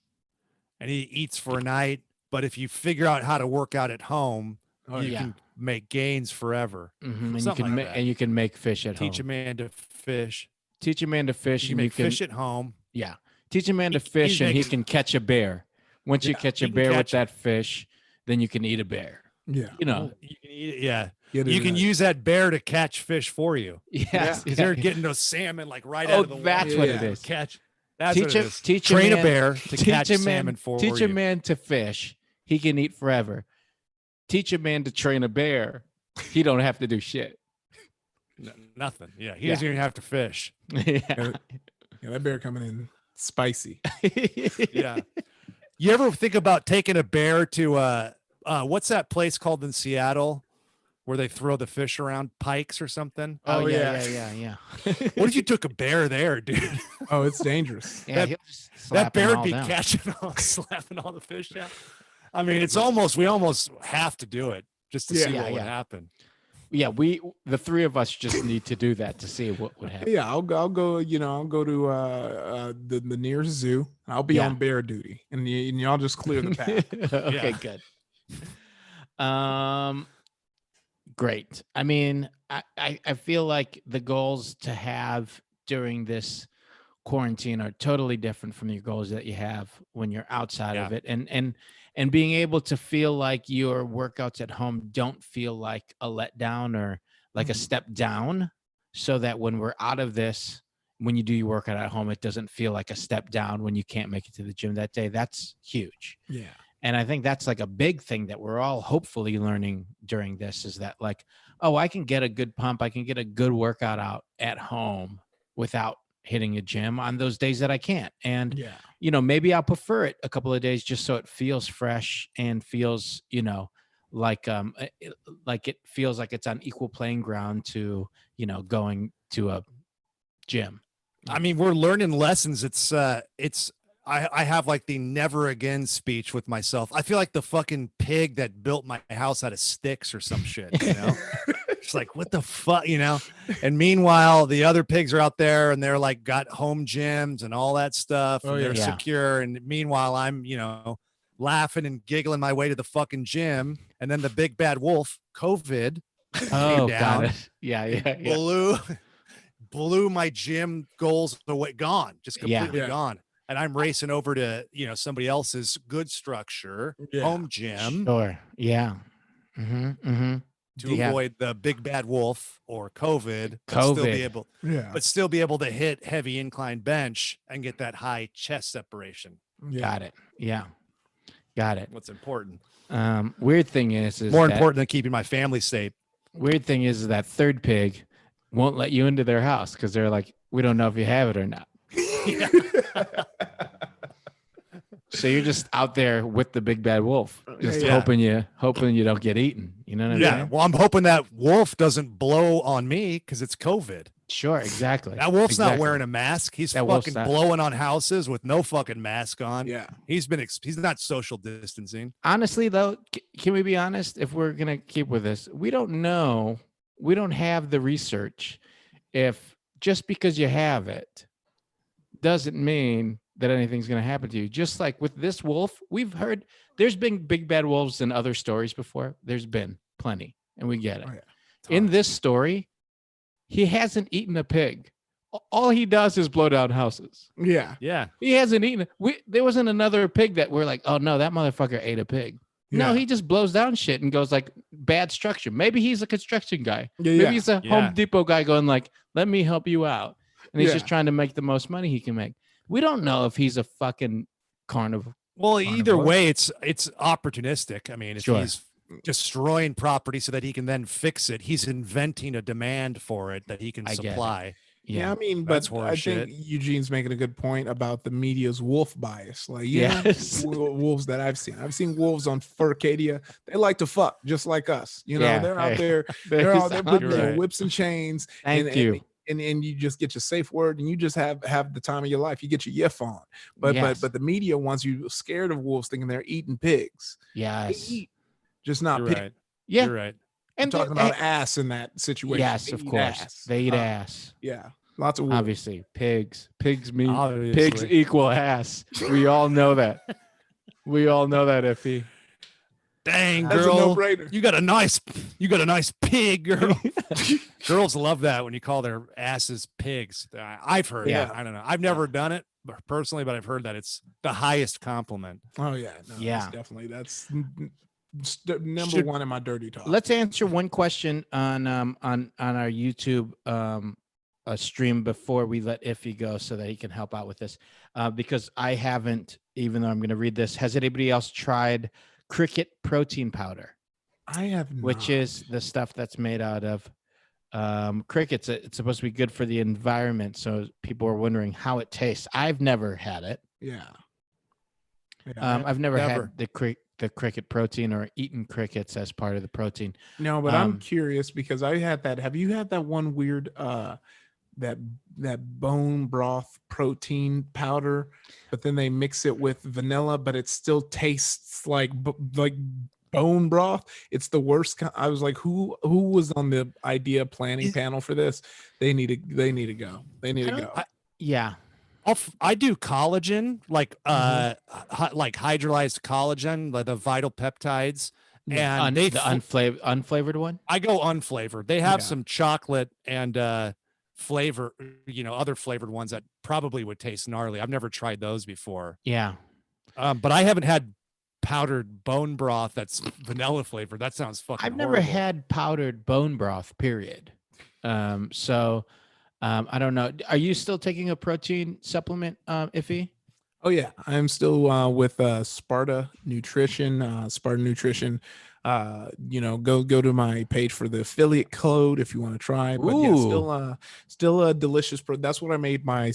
and he eats for a night, but if you figure out how to work out at home, you can make gains forever. Mm-hmm. And you can make fish at home. Teach a man to fish. Teach a man to fish. You can make fish at home. Yeah. Teach a man to fish and he can catch a bear. Once you catch a bear with that fish, then you can eat a bear. Yeah. You can eat it. Yeah. You can use that bear to catch fish for you. Yes. Because they're getting those salmon like right out of the water. That's what it is. Catch. That's what it is. Train a bear to catch salmon for you. Teach a man to fish. He can eat forever. Teach a man to train a bear. He don't have to do shit. Nothing. Yeah. He doesn't even have to fish. Yeah, that bear coming in spicy. Yeah. You ever think about taking a bear to what's that place called in Seattle where they throw the fish around, Pikes or something? Oh yeah. What if you took a bear there, dude? Oh, it's dangerous. Yeah, that bear would be slapping all the fish out. I mean, we almost have to do it just to see what would happen. Yeah, the three of us just need to do that to see what would happen. Yeah, I'll go. I'll go to the nearest zoo. I'll be on bear duty, and y'all just clear the path. Okay, good. Great. I mean, I feel like the goals to have during this quarantine are totally different from your goals that you have when you're outside of it, and being able to feel like your workouts at home don't feel like a letdown or like a step down, so that when we're out of this, when you do your workout at home, it doesn't feel like a step down when you can't make it to the gym that day. That's huge. Yeah. And I think that's like a big thing that we're all hopefully learning during this is that like, oh, I can get a good pump. I can get a good workout out at home without hitting a gym on those days that I can't. And, maybe I'll prefer it a couple of days just so it feels fresh and feels, like it feels like it's on equal playing ground to, going to a gym. I mean, we're learning lessons. I have like the never again speech with myself. I feel like the fucking pig that built my house out of sticks or some shit, It's like, what the fuck, you know? And meanwhile, the other pigs are out there and they're like got home gyms and all that stuff. And they're secure. And meanwhile, I'm, you know, laughing and giggling my way to the fucking gym. And then the big bad wolf, COVID, came down. Got it. Yeah. Blew my gym goals away, gone, just completely gone. And I'm racing over to, you know, somebody else's good structure, home gym. Sure. Yeah. To avoid the big bad wolf or COVID. But still be able to hit heavy incline bench and get that high chest separation. Got it. Yeah. Got it. What's important. Weird thing is more important than keeping my family safe. Weird thing is that third pig won't let you into their house because they're like, we don't know if you have it or not. So you're just out there with the big bad wolf, just hoping you don't get eaten. You know what I mean? Yeah. Well, I'm hoping that wolf doesn't blow on me because it's COVID. Sure, exactly. That wolf's not wearing a mask. He's fucking blowing on houses with no fucking mask on. Yeah. He's not social distancing. Honestly, though, can we be honest? If we're gonna keep with this, we don't know. We don't have the research. If just because you have it doesn't mean that anything's going to happen to you. Just like with this wolf, we've heard there's been big bad wolves in other stories before. There's been plenty, and we get it. In this story, he hasn't eaten a pig. All he does is blow down houses. Yeah. He hasn't eaten. There wasn't another pig that we're like, oh no, that motherfucker ate a pig. No, he just blows down shit and goes like bad structure. Maybe he's a construction guy. Maybe he's a Home Depot guy going like, let me help you out. And he's just trying to make the most money he can make. We don't know if he's a fucking carnivore. Well, either way, it's opportunistic. I mean, if he's destroying property so that he can then fix it, he's inventing a demand for it that he can supply. Yeah, I mean, but I think Eugene's making a good point about the media's wolf bias. Like, wolves that I've seen wolves on Furcadia. They like to fuck just like us. You know, they're out there. They're out there putting their whips and chains. Thank you. And you just get your safe word and you just have the time of your life. You get your yiff on. But the media wants you scared of wolves, thinking they're eating pigs. Yes. They eat, just not pigs. Right. Yeah. You're right. And talking about ass in that situation. Yes, of course. They eat ass. Yeah. Lots of wolves. Obviously. Pigs mean pigs equal ass. We all know that. Iffy. Dang, that's girl, a no-brainer. you got a nice pig, girl. Girls love that when you call their asses pigs. I've heard that. I don't know. I've never done it personally, but I've heard that it's the highest compliment. Oh yeah. No, that's number one in my dirty talk. Let's answer one question on our YouTube stream before we let Iffy go so that he can help out with this. Because I haven't, even though I'm going to read this, has anybody else tried cricket protein powder? I have not. Which is the stuff that's made out of crickets. It's supposed to be good for the environment. So people are wondering how it tastes. I've never had it. I've never had the cricket protein or eaten crickets as part of the protein. No, but I'm curious because I had that. Have you had that one weird that bone broth protein powder, but then they mix it with vanilla, but it still tastes like bone broth? It's the worst. I was like, who was on the idea planning panel for this? They need to go. I do collagen, like like hydrolyzed collagen, like the vital peptides, and the unflavored one. I go unflavored. They have some chocolate and flavor, other flavored ones that probably would taste gnarly. I've never tried those before. But I haven't had powdered bone broth that's vanilla flavored. That sounds fucking I've never had powdered bone broth, period. So I don't know. Are you still taking a protein supplement, Iffy? Oh yeah, I'm still with Sparta Nutrition. Go to my page for the affiliate code if you want to try. But still a delicious. That's what I made my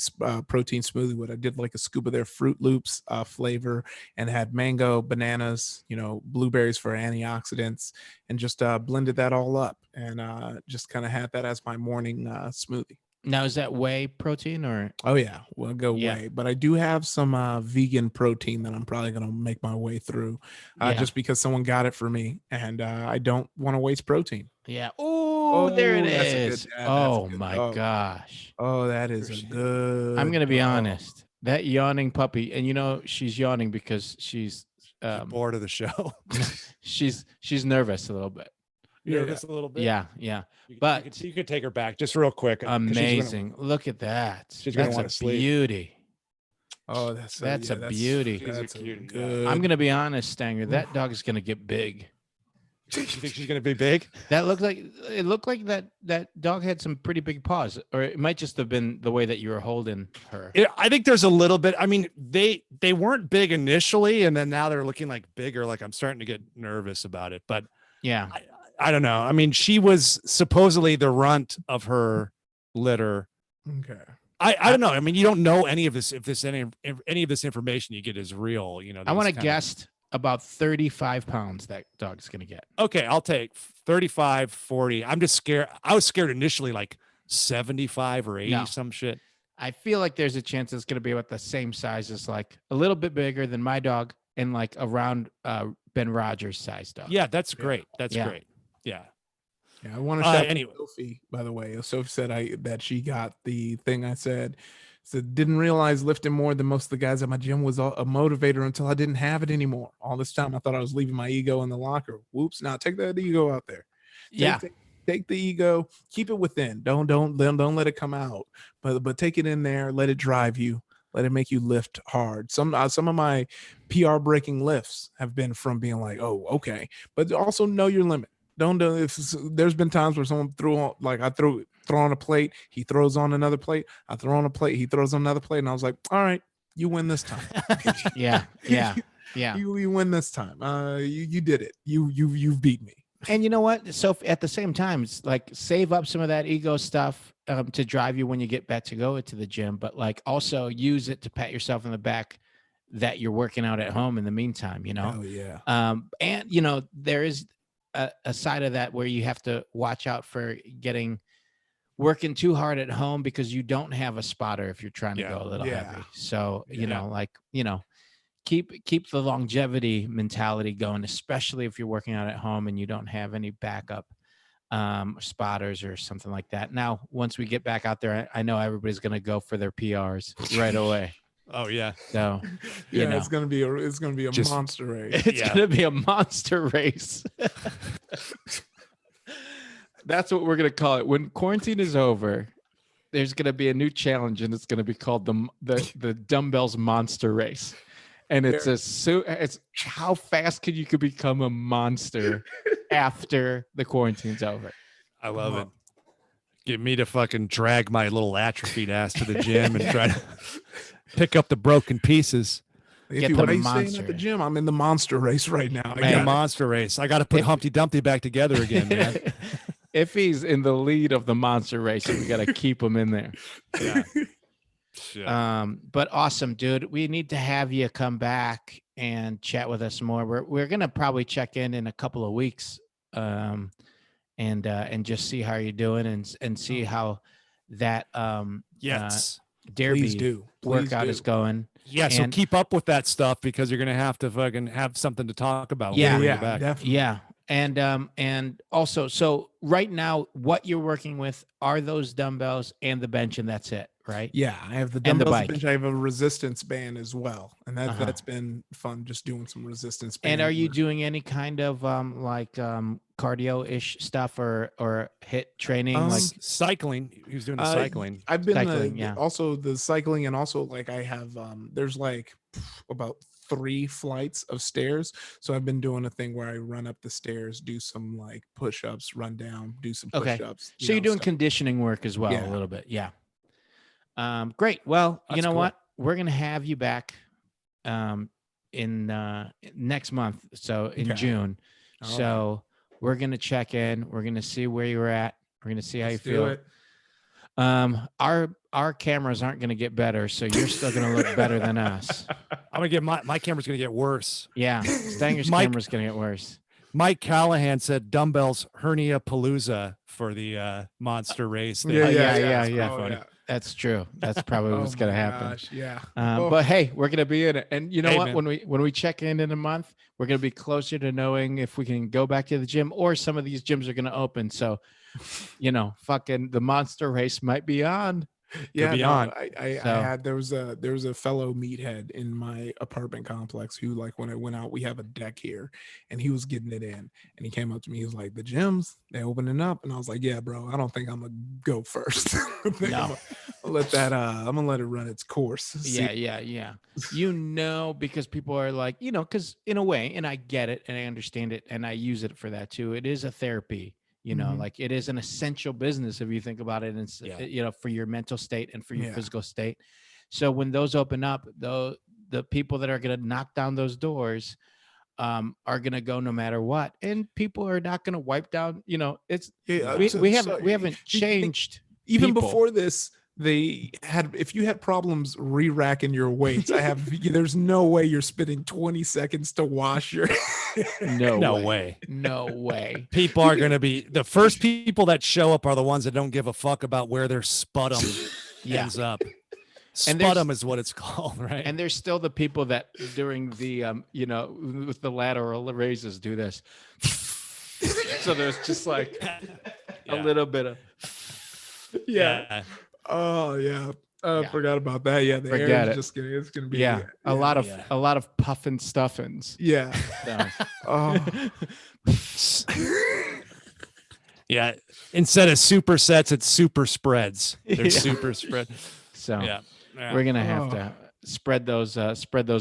protein smoothie with. I did like a scoop of their Fruit Loops flavor and had mango, bananas, blueberries for antioxidants, and just blended that all up and just kind of had that as my morning smoothie. Now, is that whey protein or? Oh yeah, we'll go whey, but I do have some vegan protein that I'm probably going to make my way through just because someone got it for me and I don't want to waste protein. Yeah. Oh, Oh, there it that's a good- is. yeah, that's a Oh good my dog. gosh. Oh, that is a good. I'm gonna be dog. honest. That yawning puppy, and she's yawning because she's bored of the show. she's nervous a little bit. Nervous a little bit. Yeah. But you could take her back just real quick. Amazing. Look at that. She's gonna That's wanna a sleep. beauty. Oh, that's a beauty. That's a cutie. good. I'm gonna be honest, Stanger. That dog is gonna get big. You think she's gonna be big? That looked like that dog had some pretty big paws, or it might just have been the way that you were holding her. I think there's a little bit. I mean, they weren't big initially, and then now they're looking like bigger. Like I'm starting to get nervous about it. But Yeah. I don't know. I mean, she was supposedly the runt of her litter. Okay. I don't know. I mean, you don't know any of this. If any of this information you get is real, I want to guess about 35 pounds that dog's gonna get. Okay, I'll take 35, 40. I'm just scared. I was scared initially, like 75 or 80, No. some shit. I feel like there's a chance it's gonna be about the same size as, like, a little bit bigger than my dog, and like around Ben Rogers' size dog. Yeah, that's great. That's Yeah. great. Yeah. Yeah, I want to shout out anyway. Sophie, by the way. Sophie said that she got the thing I said. Said didn't realize lifting more than most of the guys at my gym was a motivator until I didn't have it anymore. All this time I thought I was leaving my ego in the locker. Whoops! Now take that ego out there. Take the ego, keep it within. Don't let it come out. But take it in there. Let it drive you. Let it make you lift hard. Some of my PR breaking lifts have been from being like, oh, okay, but also know your limit. Don't do. If there's been times where someone threw on, like I throw on a plate, he throws on another plate. I throw on a plate, he throws on another plate, and I was like, all right, you win this time. Yeah. You win this time. You did it. You've beat me. And you know what? So at the same time, it's like save up some of that ego stuff to drive you when you get back to go to the gym, but like also use it to pat yourself in the back that you're working out at home in the meantime, Oh yeah. And there is a side of that where you have to watch out for working too hard at home because you don't have a spotter if you're trying to go a little heavy. So, keep the longevity mentality going, especially if you're working out at home and you don't have any backup spotters or something like that. Now, once we get back out there, I know everybody's going to go for their PRs right away. Oh yeah. So it's gonna be a monster race. It's gonna be a monster race. That's what we're gonna call it. When quarantine is over, there's gonna be a new challenge, and it's gonna be called the Dumbbells Monster Race. And it's how fast could become a monster after the quarantine's over. I love it. Get me to fucking drag my little atrophied ass to the gym and try to pick up the broken pieces. If you want staying at the gym, I'm in the monster race right now. The monster race. I got to put Humpty Dumpty back together again, man. If he's in the lead of the monster race, we got to keep him in there. Yeah. But awesome, dude. We need to have you come back and chat with us more. We're gonna probably check in a couple of weeks, and just see how you're doing and see how that Derby workout is going. Yeah, so keep up with that stuff because you're gonna have to fucking have something to talk about. Definitely. Yeah. And also, so right now, what you're working with are those dumbbells and the bench, and that's it, right? Yeah, I have the dumbbells, the bench. I have a resistance band as well, and that's been fun, just doing some resistance band. And are you doing any kind of cardio-ish stuff or HIIT training, like cycling? He was doing the cycling. I've been also the cycling, and also like I have there's like about 3 flights of stairs, so I've been doing a thing where I run up the stairs, do some like push-ups, run down, do some push-ups. So you're doing conditioning work as well, a little bit. Great. Well, you know what, we're gonna have you back in next month, so in June. So we're gonna check in, we're gonna see where you're at, we're gonna see how you feel. Our cameras aren't going to get better, so you're still going to look better than us. I'm going to get my camera's going to get worse. Yeah, Stanger's camera's going to get worse. Mike Callahan said dumbbells hernia palooza for the monster race. Yeah. That's true. That's probably what's going to happen. Gosh, yeah. But hey, we're going to be in it. And you know what? Man. When we check in a month, we're going to be closer to knowing if we can go back to the gym or some of these gyms are going to open. So, fucking the monster race might be on. Yeah, beyond. I had there was a fellow meathead in my apartment complex who, like, when I went out, we have a deck here, and he was getting it in, and he came up to me, he was like, the gyms, they opening up, and I was like, yeah, bro, I don't think I'm gonna go first. I'm gonna let it run its course. Yeah. Because people are like, because in a way, and I get it and I understand it and I use it for that too. It is a therapy. Like it is an essential business if you think about it, and for your mental state and for your physical state. So when those open up, the people that are going to knock down those doors are going to go no matter what, and people are not going to wipe down. We haven't changed. Even before this, they had, if you had problems re-racking your weights, there's no way you're spending 20 seconds to wash your No way. People are going to be the first people that show up are the ones that don't give a fuck about where their sputum ends up. Sputum is what it's called, right? And there's still the people that during the with the lateral raises do this. So there's just like a little bit of Oh yeah. Forgot about that. Yeah, the air is just it's gonna be a lot of puffin stuffins. Yeah. Yeah. Instead of supersets, it's super spreads. They're super spread. So we're gonna have to spread those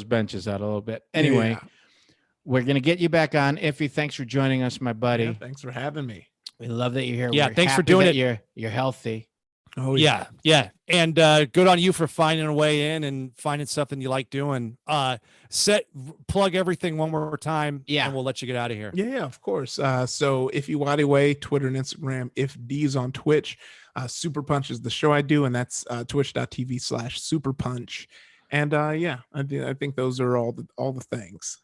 benches out a little bit. Anyway, we're gonna get you back on. Iffy, thanks for joining us, my buddy. Yeah, thanks for having me. We love that you're here. Yeah, we're thanks for doing it. You're healthy. Oh yeah. And good on you for finding a way in and finding something you like doing. Plug everything one more time, and we'll let you get out of here. Yeah, of course. So if you Nwadiwe, Twitter and Instagram, if D's on Twitch, Super Punch is the show I do, and that's twitch.tv/superpunch. And I think those are all the things.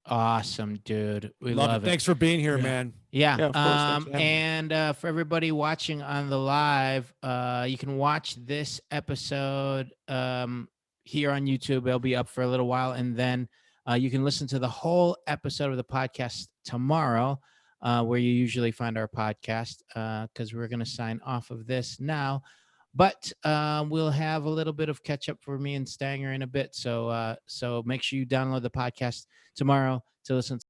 Awesome, dude. We love it. Thanks for being here, man. Yeah. Of course. And for everybody watching on the live, you can watch this episode here on YouTube. It'll be up for a little while, and then you can listen to the whole episode of the podcast tomorrow, where you usually find our podcast, because we're going to sign off of this now. But we'll have a little bit of catch up for me and Stanger in a bit. So make sure you download the podcast tomorrow to listen